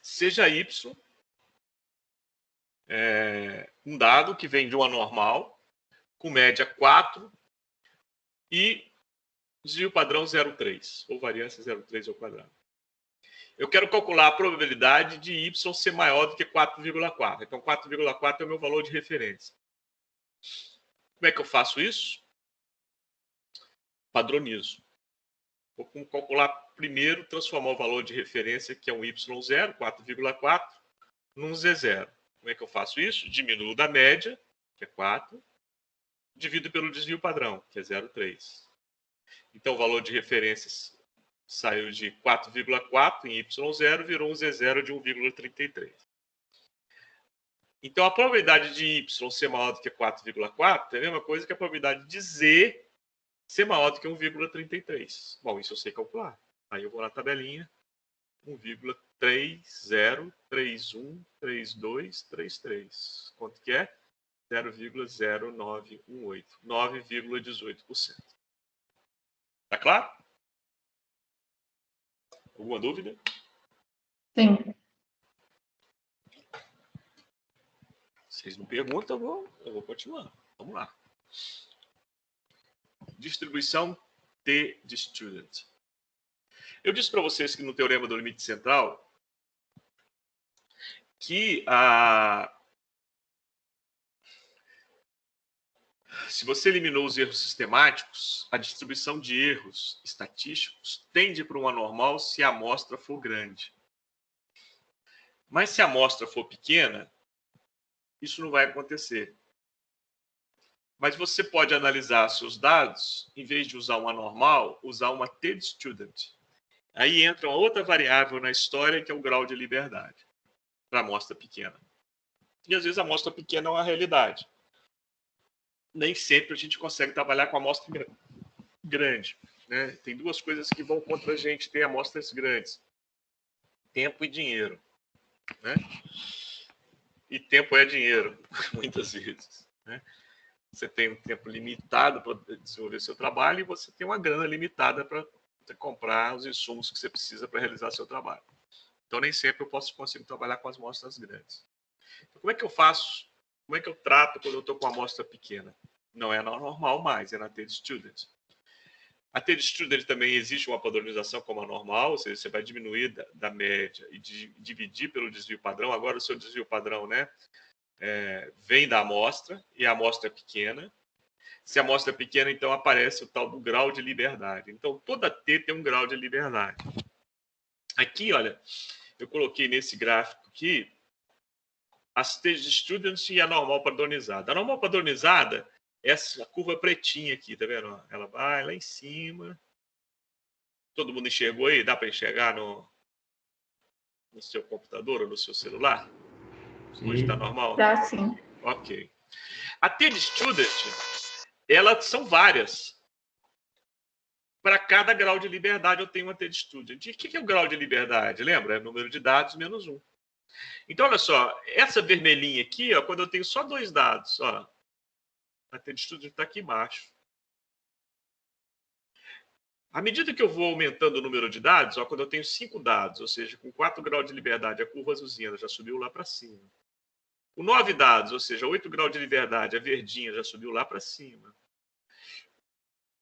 Seja y um dado que vem de uma normal, com média 4 e desvio padrão 0,3, ou variância 0,3 ao quadrado. Eu quero calcular a probabilidade de y ser maior do que 4,4. Então, 4,4 é o meu valor de referência. Como é que eu faço isso? Padronizo. Vou calcular primeiro, transformar o valor de referência, que é um y0, 4,4, num z0. Como é que eu faço isso? Diminuo da média, que é 4, divido pelo desvio padrão, que é 0,3. Então, o valor de referência saiu de 4,4 em y0, virou um z0 de 1,33. Então, a probabilidade de y ser maior do que 4,4 é a mesma coisa que a probabilidade de z ser maior do que 1,33. Bom, isso eu sei calcular. Aí eu vou na tabelinha, 1,30313233. Quanto que é? 0,0918. 9,18%. Tá claro? Alguma dúvida? Sim. Vocês não perguntam, eu vou continuar. Vamos lá. Distribuição T de student. Eu disse para vocês que no teorema do limite central que se você eliminou os erros sistemáticos, a distribuição de erros estatísticos tende para um anormal se a amostra for grande. Mas se a amostra for pequena, isso não vai acontecer. Mas você pode analisar seus dados, em vez de usar uma normal, usar uma T de student. Aí entra uma outra variável na história, que é o grau de liberdade, para a amostra pequena. E às vezes a amostra pequena é uma realidade. Nem sempre a gente consegue trabalhar com a amostra grande, né? Tem duas coisas que vão contra a gente ter amostras grandes: tempo e dinheiro, né? E tempo é dinheiro, muitas vezes, né? Você tem um tempo limitado para desenvolver seu trabalho e você tem uma grana limitada para comprar os insumos que você precisa para realizar seu trabalho. Então, nem sempre eu consigo trabalhar com as amostras grandes. Então, como é que eu faço? Como é que eu trato quando eu estou com uma amostra pequena? Não é na normal mais, é na T de student. A T de student também existe uma padronização como a normal, ou seja, você vai diminuir da média e dividir pelo desvio padrão. Agora, o seu desvio padrão, né, vem da amostra, e a amostra é pequena. Se a amostra é pequena, então aparece o tal do grau de liberdade. Então, toda T tem um grau de liberdade. Aqui, olha, eu coloquei nesse gráfico aqui as T's de students e a normal padronizada. A normal padronizada é essa curva pretinha aqui, tá vendo? Ela vai lá em cima. Todo mundo enxergou aí? Dá para enxergar no seu computador ou no seu celular? Hoje está normal? Dá sim. Ok. A T de student, elas são várias. Para cada grau de liberdade, eu tenho uma T de student. E o que é o grau de liberdade? Lembra? É o número de dados menos 1. Então, olha só. Essa vermelhinha aqui, ó, quando eu tenho só 2 dados, ó, a T de student está aqui embaixo. À medida que eu vou aumentando o número de dados, ó, quando eu tenho 5 dados, ou seja, com 4 graus de liberdade, a curva azulzinha já subiu lá para cima. Com 9 dados, ou seja, 8 graus de liberdade, a verdinha já subiu lá para cima.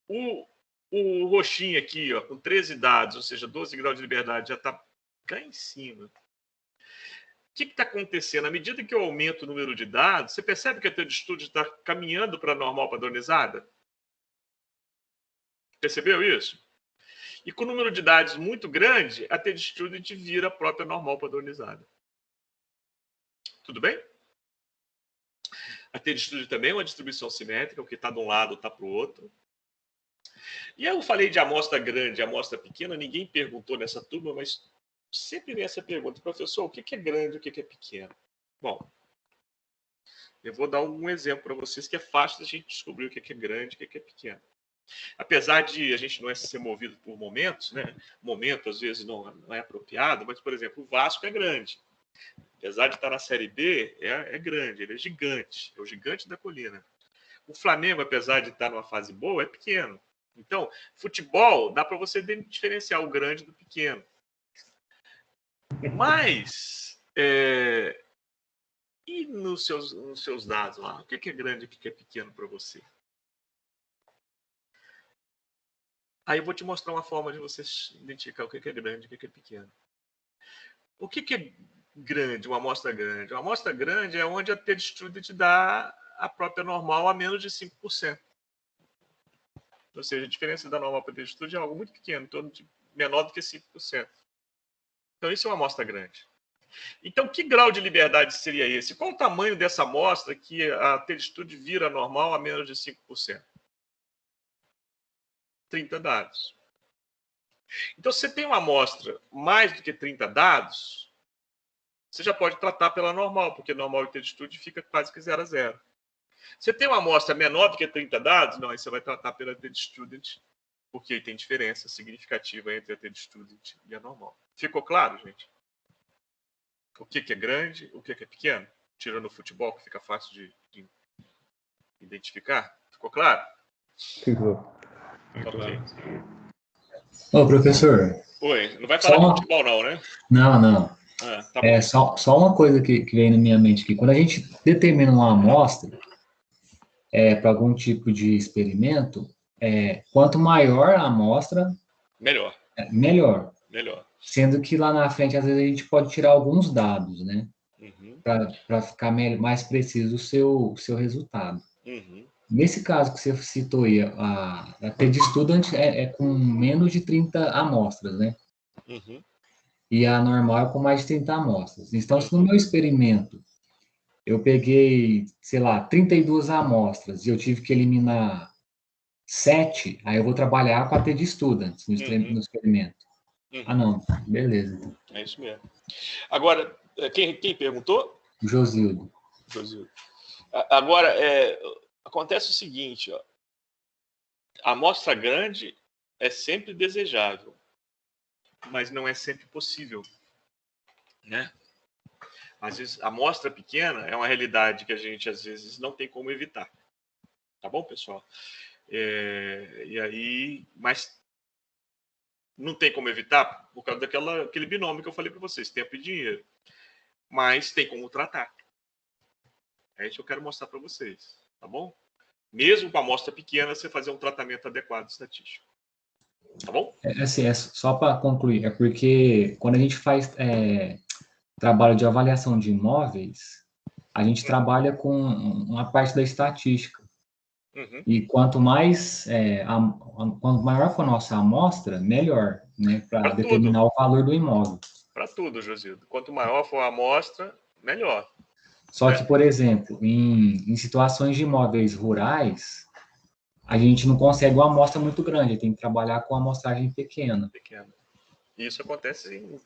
O roxinho aqui, ó, com 13 dados, ou seja, 12 graus de liberdade, já está cá em cima. O que está acontecendo? À medida que eu aumento o número de dados, você percebe que a T de estudo está caminhando para a normal padronizada? Percebeu isso? E com o número de dados muito grande, a T de estudo vira a própria normal padronizada. Tudo bem? A T de estudo também é uma distribuição simétrica, o que está de um lado está para o outro. E eu falei de amostra grande e amostra pequena, ninguém perguntou nessa turma, mas sempre vem essa pergunta: professor, o que é grande e o que é pequeno? Bom, eu vou dar um exemplo para vocês que é fácil a gente descobrir o que é grande e o que é pequeno. Apesar de a gente não ser movido por momentos, né? Momento às vezes não é apropriado, mas, por exemplo, o Vasco é grande. Apesar de estar na Série B, é grande, ele é gigante, é o gigante da colina. O Flamengo, apesar de estar numa fase boa, é pequeno. Então, futebol, dá para você diferenciar o grande do pequeno. Mas, e nos seus dados lá? O que é grande e o que é pequeno para você? Aí eu vou te mostrar uma forma de você identificar o que é grande e o que é pequeno. O que é grande, uma amostra grande? Uma amostra grande é onde a T de student dá a própria normal a menos de 5%. Ou seja, a diferença da normal para a T de student é algo muito pequeno, em torno de menor do que 5%. Então, isso é uma amostra grande. Então, que grau de liberdade seria esse? Qual o tamanho dessa amostra que a T de student vira normal a menos de 5%? 30 dados. Então, se você tem uma amostra mais do que 30 dados, você já pode tratar pela normal, porque normal e T de student fica quase que 0 a 0. Você tem uma amostra menor do que 30 dados, não, aí você vai tratar pela T de student, porque aí tem diferença significativa entre a T de student e a normal. Ficou claro, gente? O que é grande, o que é pequeno? Tirando o futebol, que fica fácil de identificar. Ficou claro? Ficou. Ok. Ô, professor. Oi, não vai falar de futebol não, né? Não. Tá bom. Só uma coisa que vem na minha mente aqui. Quando a gente determina uma amostra para algum tipo de experimento, quanto maior a amostra, Melhor. Melhor. Melhor. Sendo que lá na frente, às vezes, a gente pode tirar alguns dados, né? Uhum. Para ficar mais preciso o seu resultado. Uhum. Nesse caso que você citou aí, a TED Student é com menos de 30 amostras, né? Uhum. E a normal é com mais de 30 amostras. Então, se no meu experimento eu peguei, sei lá, 32 amostras e eu tive que eliminar 7, aí eu vou trabalhar com a TED Student no experimento. Uhum. Não, beleza. Então. É isso mesmo. Agora, quem perguntou? Josildo. Agora, acontece o seguinte, ó. A amostra grande é sempre desejável, mas não é sempre possível, né? Às vezes, a amostra pequena é uma realidade que a gente, às vezes, não tem como evitar. Tá bom, pessoal? E aí, mas não tem como evitar por causa daquele binômio que eu falei para vocês, tempo e dinheiro. Mas tem como tratar. É isso que eu quero mostrar para vocês, tá bom? Mesmo com a amostra pequena, você fazer um tratamento adequado estatístico. Tá bom? Assim, só para concluir, é porque quando a gente faz trabalho de avaliação de imóveis, a gente trabalha com uma parte da estatística. Uhum. E quanto mais, quanto maior for a nossa amostra, melhor, né? Para determinar o valor do imóvel. Para tudo, Josildo. Quanto maior for a amostra, melhor. Só que, por exemplo, em situações de imóveis rurais, a gente não consegue uma amostra muito grande, tem que trabalhar com uma amostragem pequena. Isso acontece em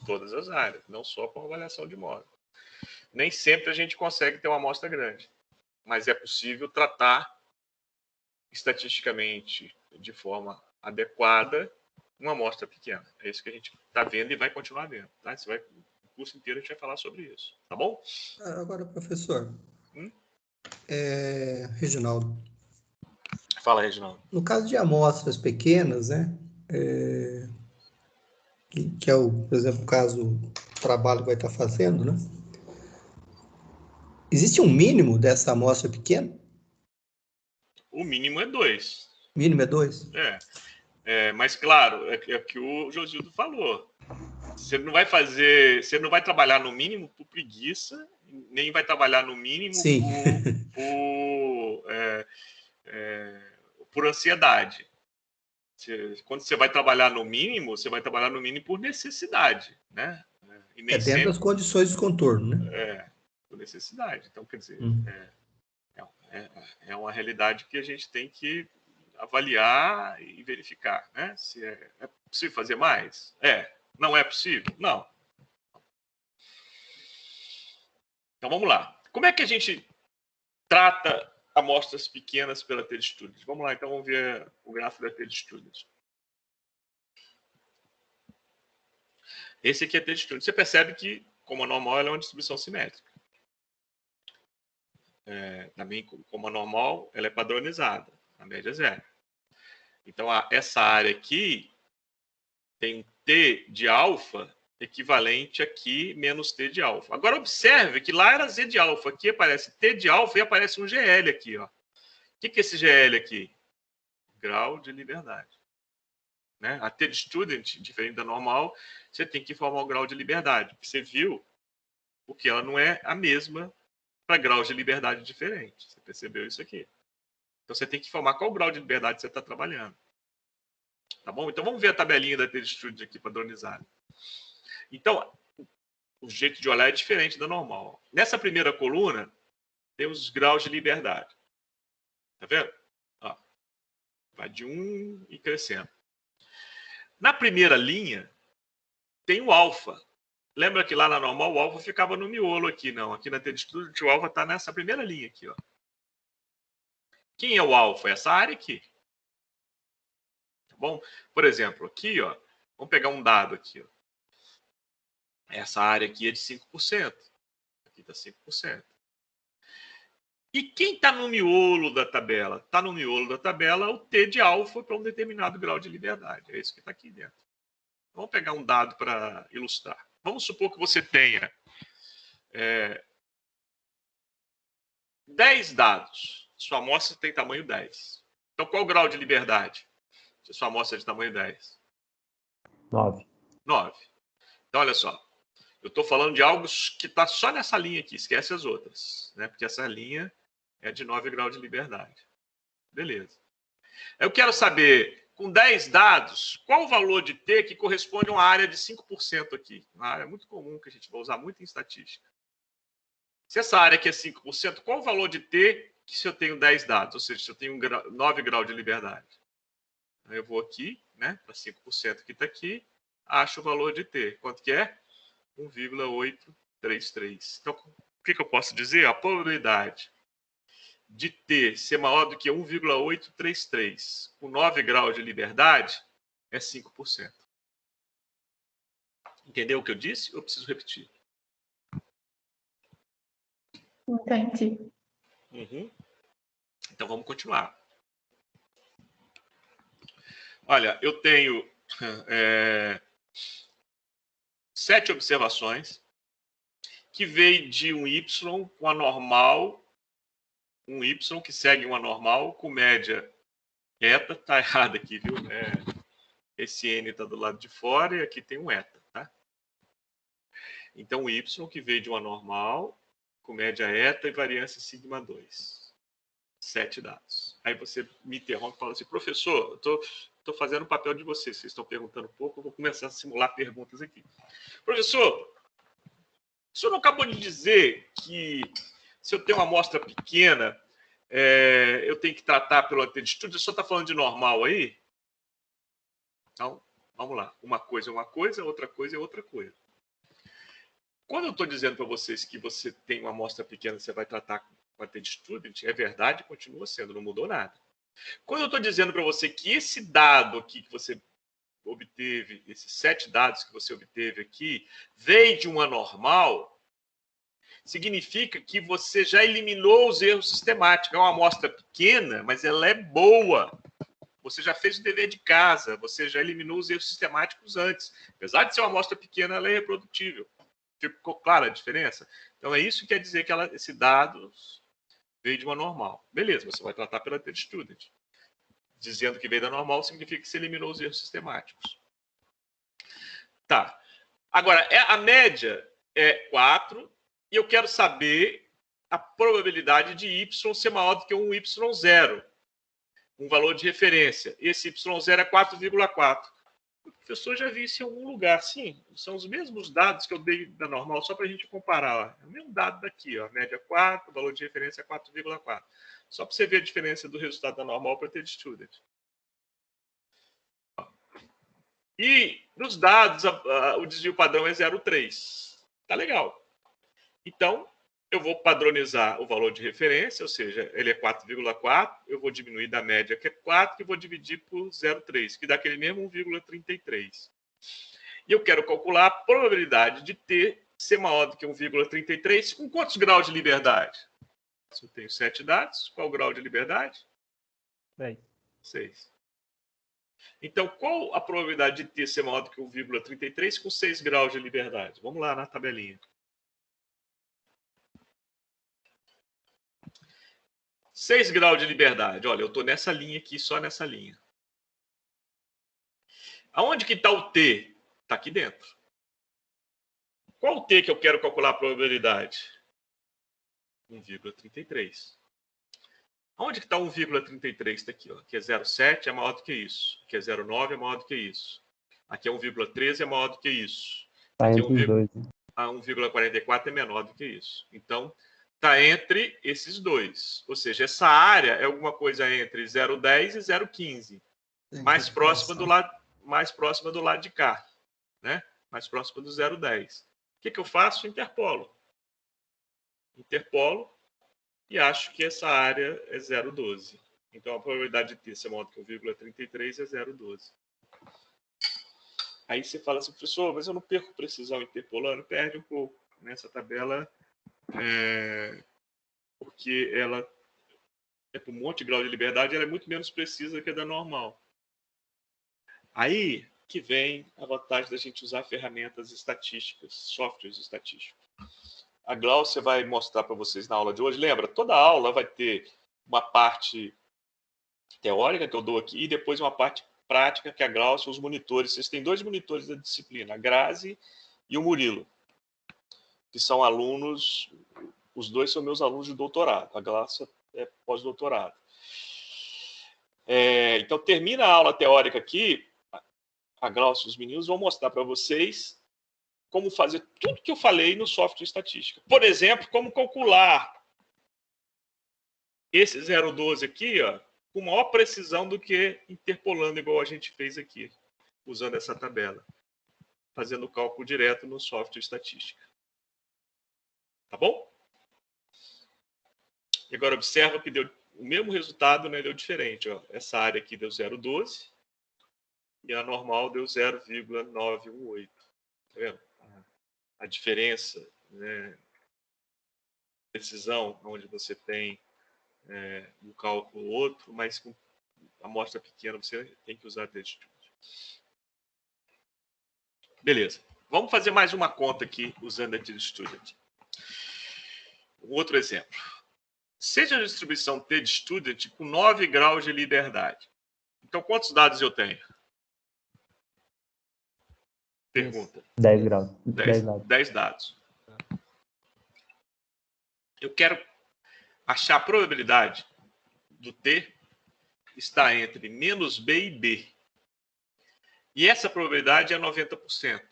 todas as áreas, não só com avaliação de imóvel. Nem sempre a gente consegue ter uma amostra grande, mas é possível tratar estatisticamente de forma adequada uma amostra pequena. É isso que a gente está vendo e vai continuar vendo. Tá? O curso inteiro a gente vai falar sobre isso. Tá bom? Agora, professor. Reginaldo. Fala, Reginaldo. No caso de amostras pequenas, né? Que é, por exemplo, o caso do trabalho que vai estar fazendo, né? Existe um mínimo dessa amostra pequena? O mínimo é 2. O mínimo é 2? Mas claro, é que o Josildo falou. Você não vai trabalhar no mínimo por preguiça, nem vai trabalhar no mínimo por ansiedade. Quando você vai trabalhar no mínimo, você vai trabalhar no mínimo por necessidade, né? E nem dentro das condições de contorno, né? Por necessidade. Então, quer dizer, é uma realidade que a gente tem que avaliar e verificar, né? Se é possível fazer mais? Não é possível? Não. Então, vamos lá. Como é que a gente trata amostras pequenas pela TED Studies? Vamos lá, então, vamos ver o gráfico da TED Studies. Esse aqui é a TED Studies. Você percebe que, como a normal, ela é uma distribuição simétrica. Também, como a normal, ela é padronizada. A média é 0. Então, essa área aqui tem T de alfa equivalente aqui menos T de alfa. Agora, observe que lá era Z de alfa. Aqui aparece T de alfa e aparece um GL aqui. Ó. O que é esse GL aqui? Grau de liberdade. Né? A TED Student, diferente da normal, você tem que informar o grau de liberdade. Você viu? Porque ela não é a mesma para graus de liberdade diferentes. Você percebeu isso aqui? Então, você tem que informar qual grau de liberdade você está trabalhando. Tá bom? Então, vamos ver a tabelinha da TED Studios aqui padronizada. Então, o jeito de olhar é diferente da normal. Nessa primeira coluna, temos os graus de liberdade. Tá vendo? Ó, vai de 1 e crescendo. Na primeira linha, tem o alfa. Lembra que lá na normal o alfa ficava no miolo aqui, não. Aqui na TED Studios o alfa está nessa primeira linha aqui, ó. Quem é o alfa? Essa área aqui. Tá bom? Por exemplo, aqui, ó, vamos pegar um dado aqui, ó. Essa área aqui é de 5%. Aqui está 5%. E quem está no miolo da tabela? Está no miolo da tabela o T de alfa para um determinado grau de liberdade. É isso que está aqui dentro. Vamos pegar um dado para ilustrar. Vamos supor que você tenha 10 dados. Sua amostra tem tamanho 10. Então, qual o grau de liberdade? Se sua amostra é de tamanho 10. 9. 9. Então, olha só. Eu estou falando de algo que está só nessa linha aqui. Esquece as outras, né? Porque essa linha é de 9 graus de liberdade. Beleza. Eu quero saber, com 10 dados, qual o valor de T que corresponde a uma área de 5% aqui. Uma área muito comum que a gente vai usar muito em estatística. Se essa área aqui é 5%, qual o valor de T que se eu tenho 10 dados? Ou seja, se eu tenho 9 graus de liberdade. Eu vou aqui, né, para 5% que está aqui, acho o valor de T. Quanto que é? 1,833. Então, o que eu posso dizer? A probabilidade de T ser maior do que 1,833 com 9 graus de liberdade é 5%. Entendeu o que eu disse? Eu preciso repetir. Entendi. Uhum. Então, vamos continuar. Olha, eu tenho 7 observações que veio de um Y com a normal, um Y que segue uma normal com média eta. Está errado aqui, viu? Esse N está do lado de fora e aqui tem um eta, tá? Então, o Y que veio de uma normal com média eta e variância sigma 2. 7 dados. Aí você me interrompe e fala assim, professor, eu estou fazendo o papel de vocês. Vocês estão perguntando pouco, eu vou começar a simular perguntas aqui. Professor, o senhor não acabou de dizer que se eu tenho uma amostra pequena, eu tenho que tratar pelo antedistúdio? O senhor está falando de normal aí? Então, vamos lá. Uma coisa é uma coisa, outra coisa é outra coisa. Quando eu estou dizendo para vocês que você tem uma amostra pequena, você vai tratar com antedistudent, é verdade, continua sendo, não mudou nada. Quando eu estou dizendo para você que esse dado aqui que você obteve, esses 7 dados que você obteve aqui, veio de uma normal, significa que você já eliminou os erros sistemáticos. É uma amostra pequena, mas ela é boa. Você já fez o dever de casa, você já eliminou os erros sistemáticos antes. Apesar de ser uma amostra pequena, ela é reprodutível. Ficou clara a diferença? Então, é isso que quer dizer que esse dado veio de uma normal. Beleza, você vai tratar pela antedistudent. Dizendo que veio da normal significa que você eliminou os erros sistemáticos. Tá. Agora, a média é 4 e eu quero saber a probabilidade de Y ser maior do que um Y0, um valor de referência. Esse Y0 é 4,4. O professor já viu isso em algum lugar. Sim, são os mesmos dados que eu dei da normal, só para a gente comparar. Ó. É o mesmo dado daqui, ó. Média 4, valor de referência 4,4. Só para você ver a diferença do resultado da normal para ter de student. E nos dados, o desvio padrão é 0,3. Tá legal. Então, eu vou padronizar o valor de referência, ou seja, ele é 4,4, eu vou diminuir da média, que é 4, e vou dividir por 0,3, que dá aquele mesmo 1,33. E eu quero calcular a probabilidade de T ser maior do que 1,33, com quantos graus de liberdade? Se eu tenho 7 dados, qual o grau de liberdade? 6. Então, qual a probabilidade de T ser maior do que 1,33 com 6 graus de liberdade? Vamos lá na tabelinha. 6 graus de liberdade. Olha, eu estou nessa linha aqui, só nessa linha. Aonde que está o T? Está aqui dentro. Qual o T que eu quero calcular a probabilidade? 1,33. Aonde que está 1,33? Está aqui, ó. Aqui é 0,7, é maior do que isso. Aqui é 0,9, é maior do que isso. Aqui é 1,13, é maior do que isso. Está Aqui entre os dois. 1,44 é menor do que isso. Então, está entre esses dois. Ou seja, essa área é alguma coisa entre 0,10 e 0,15. Mais próxima do lado de cá. Né? Mais próxima do 0,10. O que eu faço? Interpolo. Interpolo e acho que essa área é 0,12. Então, a probabilidade de T ser maior do que 1,33 é 0,12. Aí você fala assim, professor, mas eu não perco precisão interpolando? Perde um pouco. Nessa tabela, porque ela é por um monte de grau de liberdade, ela é muito menos precisa que a da normal. Aí, que vem a vantagem da gente usar ferramentas estatísticas, softwares estatísticos. A Glaucia vai mostrar para vocês na aula de hoje. Lembra, toda aula vai ter uma parte teórica que eu dou aqui e depois uma parte prática que a Glaucia, os monitores. Vocês têm 2 monitores da disciplina, a Grazi e o Murilo, que são alunos, os 2 são meus alunos de doutorado. A Glaucia é pós-doutorado. Então, termina a aula teórica aqui, a Glaucia e os meninos vão mostrar para vocês como fazer tudo que eu falei no software estatística. Por exemplo, como calcular esse 0,12 aqui, ó, com maior precisão do que interpolando, igual a gente fez aqui, usando essa tabela, fazendo o cálculo direto no software estatística. Tá bom? E agora observa que deu o mesmo resultado, né, deu diferente. Ó. Essa área aqui deu 0,12 e a normal deu 0,918. Tá vendo? A diferença, né, precisão, onde você tem um cálculo outro, mas com amostra pequena você tem que usar TestStudent. Beleza. Vamos fazer mais uma conta aqui usando a TestStudent. Um outro exemplo. Seja a distribuição TestStudent com 9 graus de liberdade. Então, quantos dados eu tenho? Pergunta. 10 graus. 10 dados. Eu quero achar a probabilidade do T estar entre menos B e B. E essa probabilidade é 90%.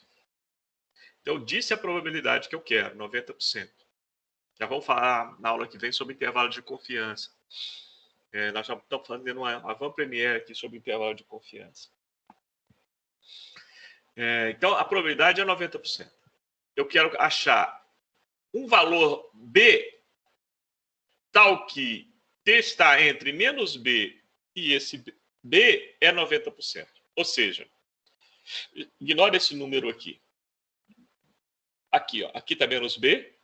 Então, eu disse a probabilidade que eu quero, 90%. Já vamos falar na aula que vem sobre intervalo de confiança. Nós já estamos fazendo uma Avant Premiere aqui sobre intervalo de confiança. Então, a probabilidade é 90%. Eu quero achar um valor B tal que T está entre menos B e esse B é 90%. Ou seja, ignora esse número aqui. Aqui, ó, aqui está menos B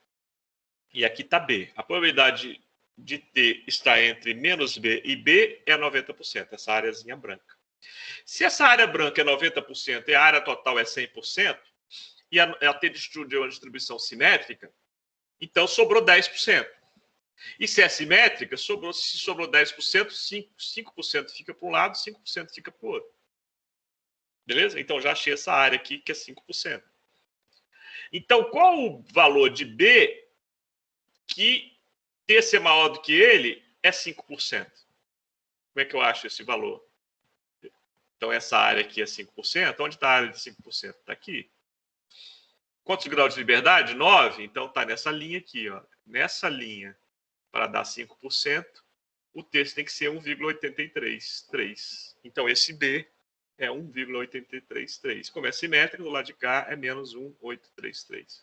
e aqui está B. A probabilidade de T estar entre menos B e B é 90%, essa áreazinha branca. Se essa área branca é 90% e a área total é 100%, e a TestStudent é uma distribuição simétrica, então sobrou 10%. E se é simétrica, se sobrou 10%, 5% fica para um lado, 5% fica para o outro. Beleza? Então já achei essa área aqui que é 5%. Então, qual o valor de B que T ser maior do que ele é 5%? Como é que eu acho esse valor? Então, essa área aqui é 5%. Onde está a área de 5%? Está aqui. Quantos graus de liberdade? 9. Então, está nessa linha aqui. Ó. Nessa linha, para dar 5%, o texto tem que ser 1,833. Então, esse B é 1,833. Como é simétrico, do lado de cá é menos 1,833.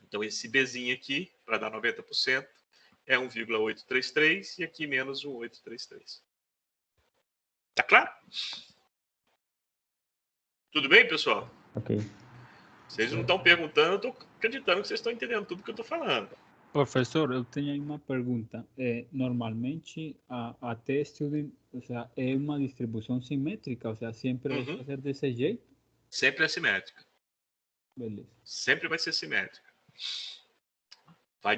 Então, esse Bzinho aqui, para dar 90%, é 1,833 e aqui menos 1,833. Tá claro? Tudo bem, pessoal? Ok. Vocês não estão perguntando, eu estou acreditando que vocês estão entendendo tudo que eu estou falando. Professor, eu tenho aí uma pergunta. Normalmente, a TestStudent, ou seja, é uma distribuição simétrica, ou seja, sempre vai ser desse jeito? Sempre é simétrica. Beleza. Sempre vai ser simétrica. Vai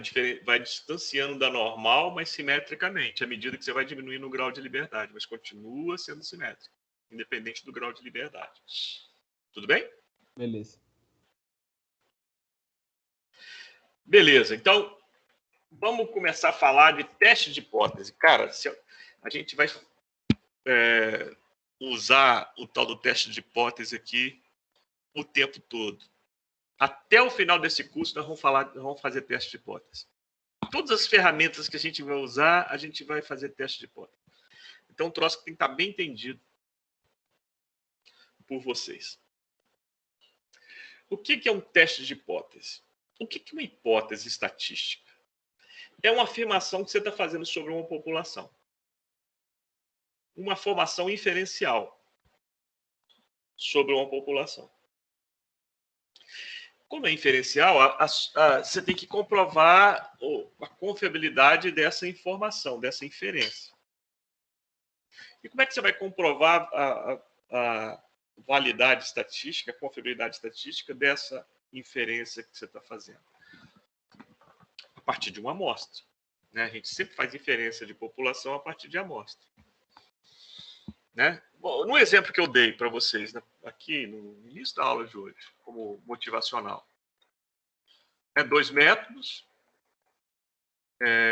distanciando da normal, mas simetricamente, à medida que você vai diminuindo o grau de liberdade, mas continua sendo simétrica, independente do grau de liberdade. Tudo bem? Beleza. Beleza, então vamos começar a falar de teste de hipótese. Cara, a gente vai usar o tal do teste de hipótese aqui o tempo todo. Até o final desse curso, nós vamos fazer teste de hipótese. Todas as ferramentas que a gente vai usar, a gente vai fazer teste de hipótese. Então, o troço tem que estar bem entendido por vocês. O que é um teste de hipótese? O que é uma hipótese estatística? É uma afirmação que você está fazendo sobre uma população. Uma formação inferencial sobre uma população. Como é inferencial, você tem que comprovar a confiabilidade dessa informação, dessa inferência. E como é que você vai comprovar validade estatística, a confiabilidade estatística dessa inferência que você está fazendo? A partir de uma amostra. Né? A gente sempre faz inferência de população a partir de amostra. Né? Bom, no exemplo que eu dei para vocês, né, aqui no início da aula de hoje, como motivacional, 2 métodos.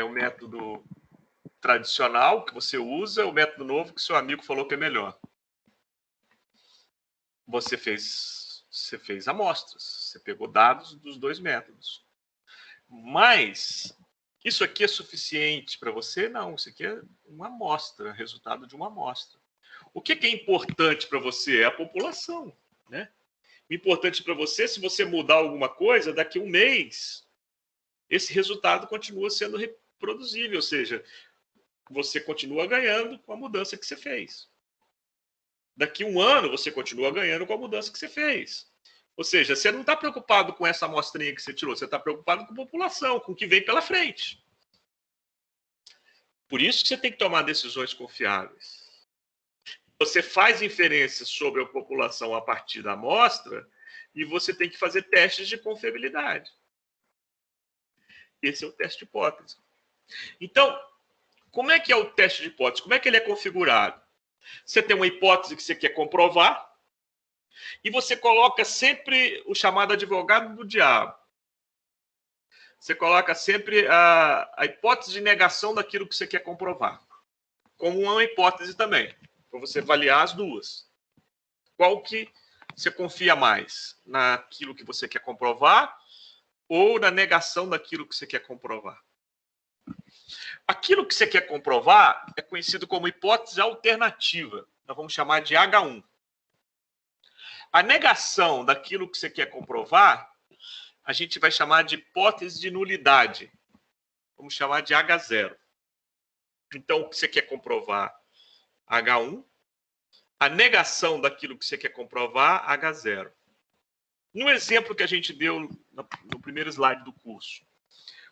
O método tradicional que você usa, o método novo que seu amigo falou que é melhor. Você fez amostras, você pegou dados dos 2 métodos. Mas isso aqui é suficiente para você? Não, isso aqui é uma amostra, resultado de uma amostra. O que é importante para você? É a população. Né? O importante para você, se você mudar alguma coisa, daqui a um mês, esse resultado continua sendo reproduzível, ou seja, você continua ganhando com a mudança que você fez. Daqui a um ano, você continua ganhando com a mudança que você fez. Ou seja, você não está preocupado com essa amostrinha que você tirou, você está preocupado com a população, com o que vem pela frente. Por isso que você tem que tomar decisões confiáveis. Você faz inferências sobre a população a partir da amostra e você tem que fazer testes de confiabilidade. Esse é o teste de hipótese. Então, como é que é o teste de hipótese? Como é que ele é configurado? Você tem uma hipótese que você quer comprovar e você coloca sempre o chamado advogado do diabo. Você coloca sempre a hipótese de negação daquilo que você quer comprovar. Como uma hipótese também, para você avaliar as duas. Qual que você confia mais? Naquilo que você quer comprovar ou na negação daquilo que você quer comprovar? Aquilo que você quer comprovar é conhecido como hipótese alternativa. Nós vamos chamar de H1. A negação daquilo que você quer comprovar, a gente vai chamar de hipótese de nulidade. Vamos chamar de H0. Então, o que você quer comprovar, H1. A negação daquilo que você quer comprovar, H0. No exemplo que a gente deu no primeiro slide do curso,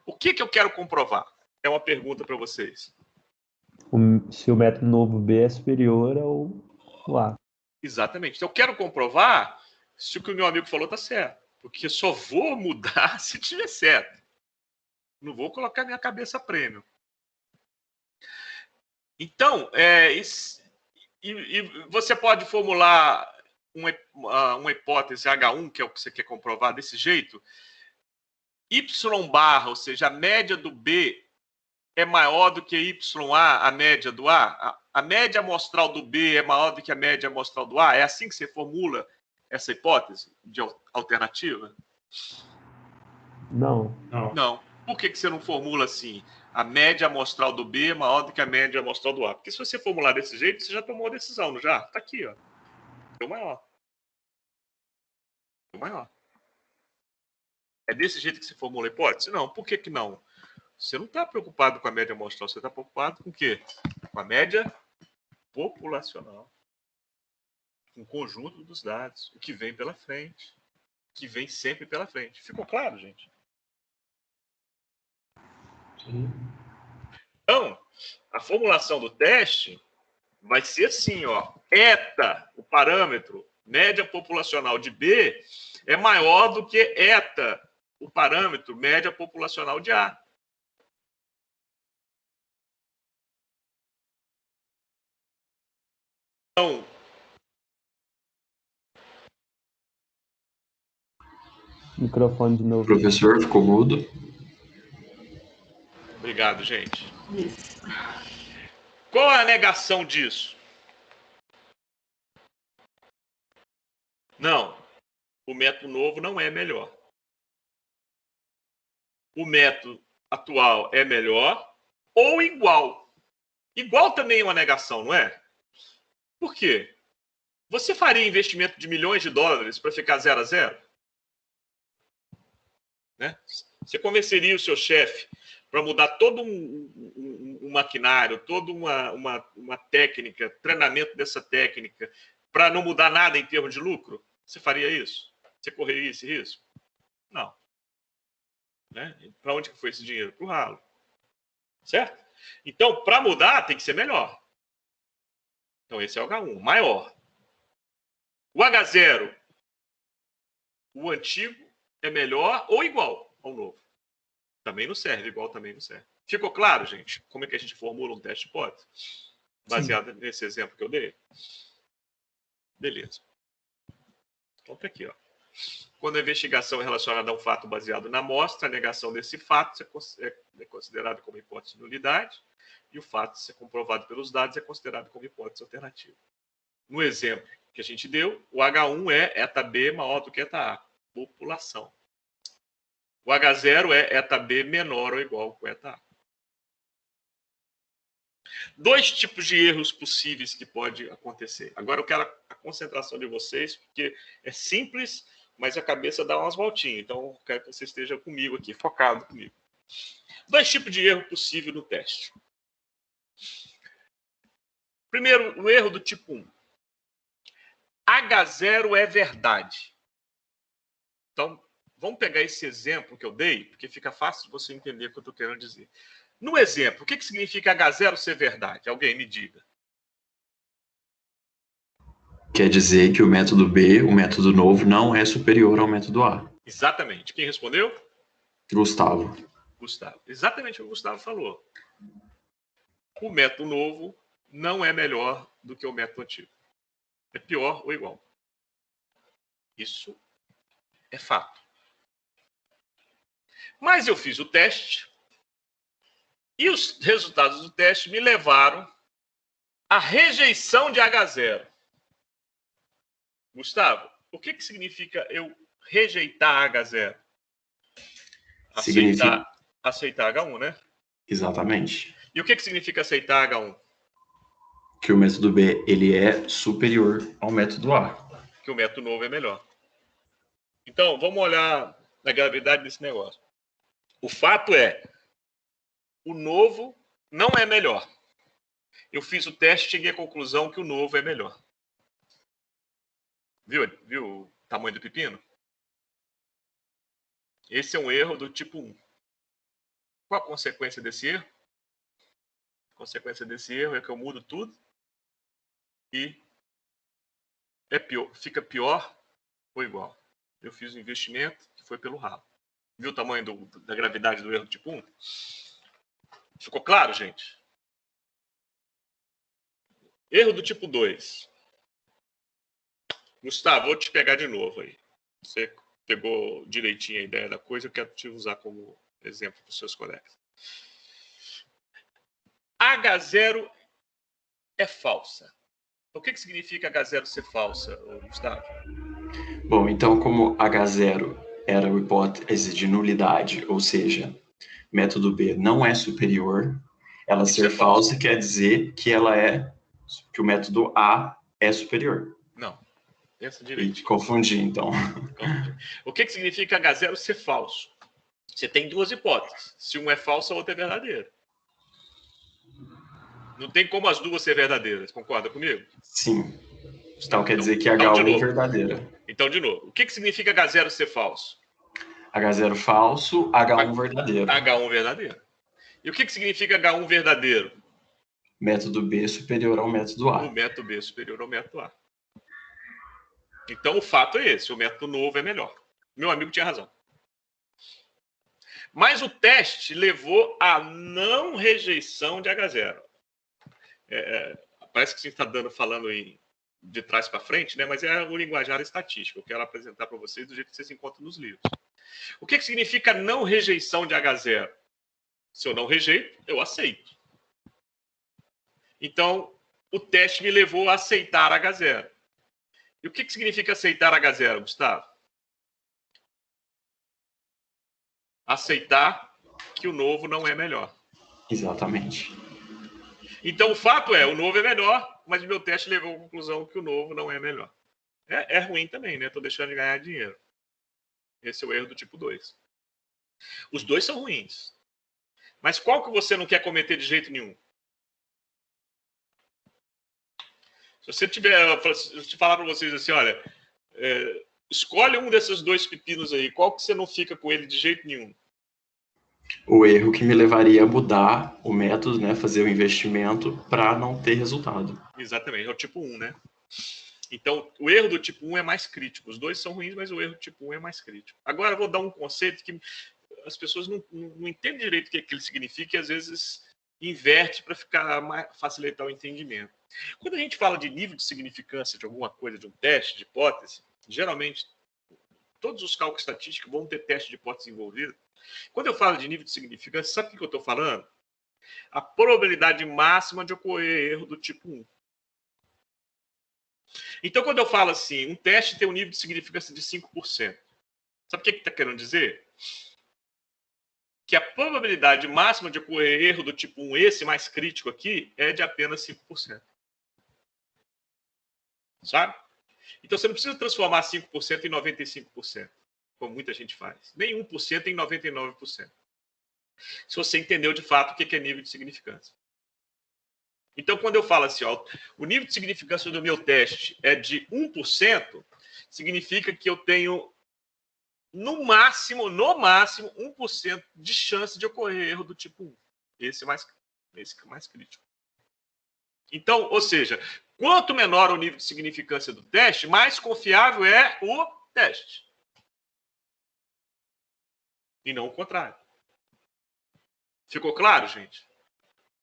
o que eu quero comprovar? É uma pergunta para vocês. Se o método novo B é superior ao A. Exatamente. Então, eu quero comprovar se o que o meu amigo falou está certo. Porque eu só vou mudar se tiver certo. Não vou colocar minha cabeça a prêmio. Então, você pode formular uma hipótese H1, que é o que você quer comprovar desse jeito. Y barra, ou seja, a média do B é maior do que YA, a média do A? A média amostral do B é maior do que a média amostral do A? É assim que você formula essa hipótese de alternativa? Não. Não. Por que você não formula assim? A média amostral do B é maior do que a média amostral do A? Porque se você formular desse jeito, você já tomou a decisão, não já? Está aqui, ó. É o maior. É o maior. É desse jeito que você formula a hipótese? Não. Por que não? Você não está preocupado com a média amostral, você está preocupado com o quê? Com a média populacional. Com o conjunto dos dados, o que vem pela frente. Que vem sempre pela frente. Ficou claro, gente? Sim. Então, a formulação do teste vai ser assim, ó. Eta, o parâmetro média populacional de B, é maior do que eta, o parâmetro média populacional de A. Então, Microfone de novo. Professor, ficou mudo. obrigado, gente. Qual é a negação disso? Não, o método novo não é melhor. O método atual é melhor ou igual. Igual também é uma negação, não é? Por quê? Você faria investimento de milhões de dólares para ficar 0 a 0? Né? Você convenceria o seu chefe para mudar todo um maquinário, toda uma técnica, treinamento dessa técnica, para não mudar nada em termos de lucro? Você faria isso? Você correria esse risco? Não. Né? Para onde foi esse dinheiro? Para o ralo. Certo? Então, para mudar, tem que ser melhor. Então, esse é o H1, maior. O H0, o antigo é melhor ou igual ao novo? Também não serve, igual também não serve. Ficou claro, gente? Como é que a gente formula um teste de hipótese? Baseado nesse exemplo que eu dei? Beleza. Então tá aqui, ó. Quando a investigação é relacionada a um fato baseado na amostra, a negação desse fato é considerada como hipótese de nulidade e o fato de ser comprovado pelos dados é considerado como hipótese alternativa. No exemplo que a gente deu, o H1 é eta B maior do que eta A, população. O H0 é eta B menor ou igual com eta A. Dois tipos de erros possíveis que pode acontecer. Agora eu quero a concentração de vocês, porque é simples, mas a cabeça dá umas voltinhas. Então eu quero que você esteja comigo aqui, focado comigo. Dois tipos de erro possível no teste. Primeiro, o erro do tipo 1. H0 é verdade. Então, vamos pegar esse exemplo que eu dei, porque fica fácil de você entender o que eu estou querendo dizer. No exemplo, o que significa H0 ser verdade? Alguém me diga. Quer dizer que o método B, o método novo, não é superior ao método A. Exatamente. Quem respondeu? Gustavo. Gustavo. Exatamente o que o Gustavo falou. O método novo não é melhor do que o método antigo. É pior ou igual. Isso é fato. Mas eu fiz o teste e os resultados do teste me levaram à rejeição de H0. Gustavo, o que significa eu rejeitar H0? Aceitar H1, né? Exatamente. E o que significa aceitar H1? Que o método B ele é superior ao método A. Que o método novo é melhor. Então, vamos olhar na gravidade desse negócio. O fato é, o novo não é melhor. Eu fiz o teste e cheguei à conclusão que o novo é melhor. Viu o tamanho do pepino? Esse é um erro do tipo 1. Qual a consequência desse erro? A consequência desse erro é que eu mudo tudo e fica pior ou igual. Eu fiz um investimento que foi pelo ralo. Viu o tamanho da gravidade do erro do tipo 1? Ficou claro, gente? Erro do tipo 2. Gustavo, vou te pegar de novo aí. Você pegou direitinho a ideia da coisa, eu quero te usar como exemplo para os seus colegas. H0 é falsa. O que significa H0 ser falsa, Gustavo? Bom, então como H0 era a hipótese de nulidade, ou seja, método B não é superior, ela ser falsa quer dizer que que o método A é superior. Não. Pensa direito. E confundi, então. O que significa H0 ser falso? Você tem duas hipóteses. Se um é falso, a outra é verdadeira. Não tem como as duas ser verdadeiras. Concorda comigo? Sim. Então quer dizer que H1 é verdadeira. Então, de novo. O que significa H0 ser falso? H0 falso, H1 verdadeiro. H1 verdadeiro. E o que significa H1 verdadeiro? Método B superior ao método A. O método B superior ao método A. Então, o fato é esse. O método novo é melhor. Meu amigo tinha razão. Mas o teste levou à não rejeição de H0. Parece que você está falando de trás para frente, né? Mas é o linguajar estatístico. Eu quero apresentar para vocês do jeito que vocês encontram nos livros. O que significa não rejeição de H0? Se eu não rejeito, eu aceito. Então, o teste me levou a aceitar H0. E o que significa aceitar H0, Gustavo? Aceitar que o novo não é melhor. Exatamente. Então, o fato é, o novo é melhor, mas o meu teste levou à conclusão que o novo não é melhor. É ruim também, né? Estou deixando de ganhar dinheiro. Esse é o erro do tipo 2. Os dois são ruins. Mas qual que você não quer cometer de jeito nenhum? Se você se falar para vocês assim, olha, escolhe um desses dois pepinos aí, qual que você não fica com ele de jeito nenhum? O erro que me levaria a mudar o método, né, fazer o investimento para não ter resultado. Exatamente, é o tipo 1, né? Então, o erro do tipo 1 é mais crítico. Os dois são ruins, mas o erro do tipo 1 é mais crítico. Agora, eu vou dar um conceito que as pessoas não entendem direito o que ele significa e, às vezes, inverte para facilitar o entendimento. Quando a gente fala de nível de significância de alguma coisa, de um teste, de hipótese, geralmente, todos os cálculos estatísticos vão ter teste de hipótese envolvido. Quando eu falo de nível de significância, sabe o que eu estou falando? A probabilidade máxima de ocorrer erro do tipo 1. Então, quando eu falo assim, um teste tem um nível de significância de 5%. Sabe o que está querendo dizer? Que a probabilidade máxima de ocorrer erro do tipo 1, esse mais crítico aqui, é de apenas 5%. Sabe? Então, você não precisa transformar 5% em 95%, como muita gente faz. Nem 1% em 99%. Se você entendeu de fato o que é nível de significância. Então, quando eu falo assim, ó, o nível de significância do meu teste é de 1%, significa que eu tenho, no máximo, 1% de chance de ocorrer erro do tipo 1. Esse é mais crítico. Então, ou seja, quanto menor o nível de significância do teste, mais confiável é o teste. E não o contrário. Ficou claro, gente?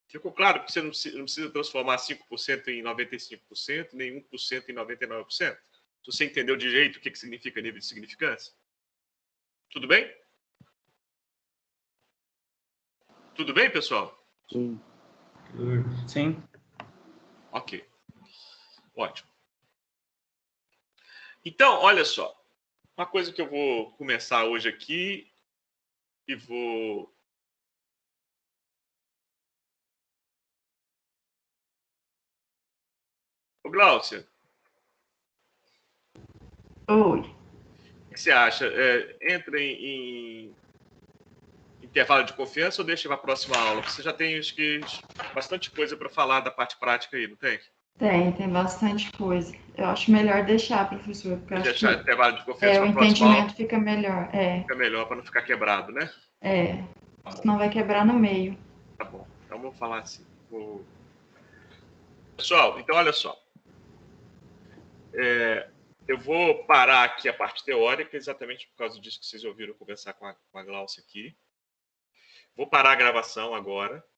Ficou claro que você não precisa transformar 5% em 95%, nem 1% em 99%? Se você entendeu direito o que significa nível de significância? Tudo bem? Tudo bem, pessoal? Sim. Sim. Ok. Ótimo. Então, olha só. Uma coisa que eu vou começar hoje aqui e vou... Ô, Gláucia. Oi. O que você acha? Entra em intervalo de confiança ou deixa para a próxima aula? Você já tem, acho que, bastante coisa para falar da parte prática aí, não tem? Tem bastante coisa. Eu acho melhor deixar, professor, porque eu acho Deixar que intervalo de confiança o para a próxima aula. entendimento fica melhor. Fica melhor para não ficar quebrado, né? Senão vai quebrar no meio. Tá bom. Então, vou falar assim. Pessoal, então, olha só. Eu vou parar aqui a parte teórica, exatamente por causa disso que vocês ouviram conversar com a Gláucia aqui. Vou parar a gravação agora.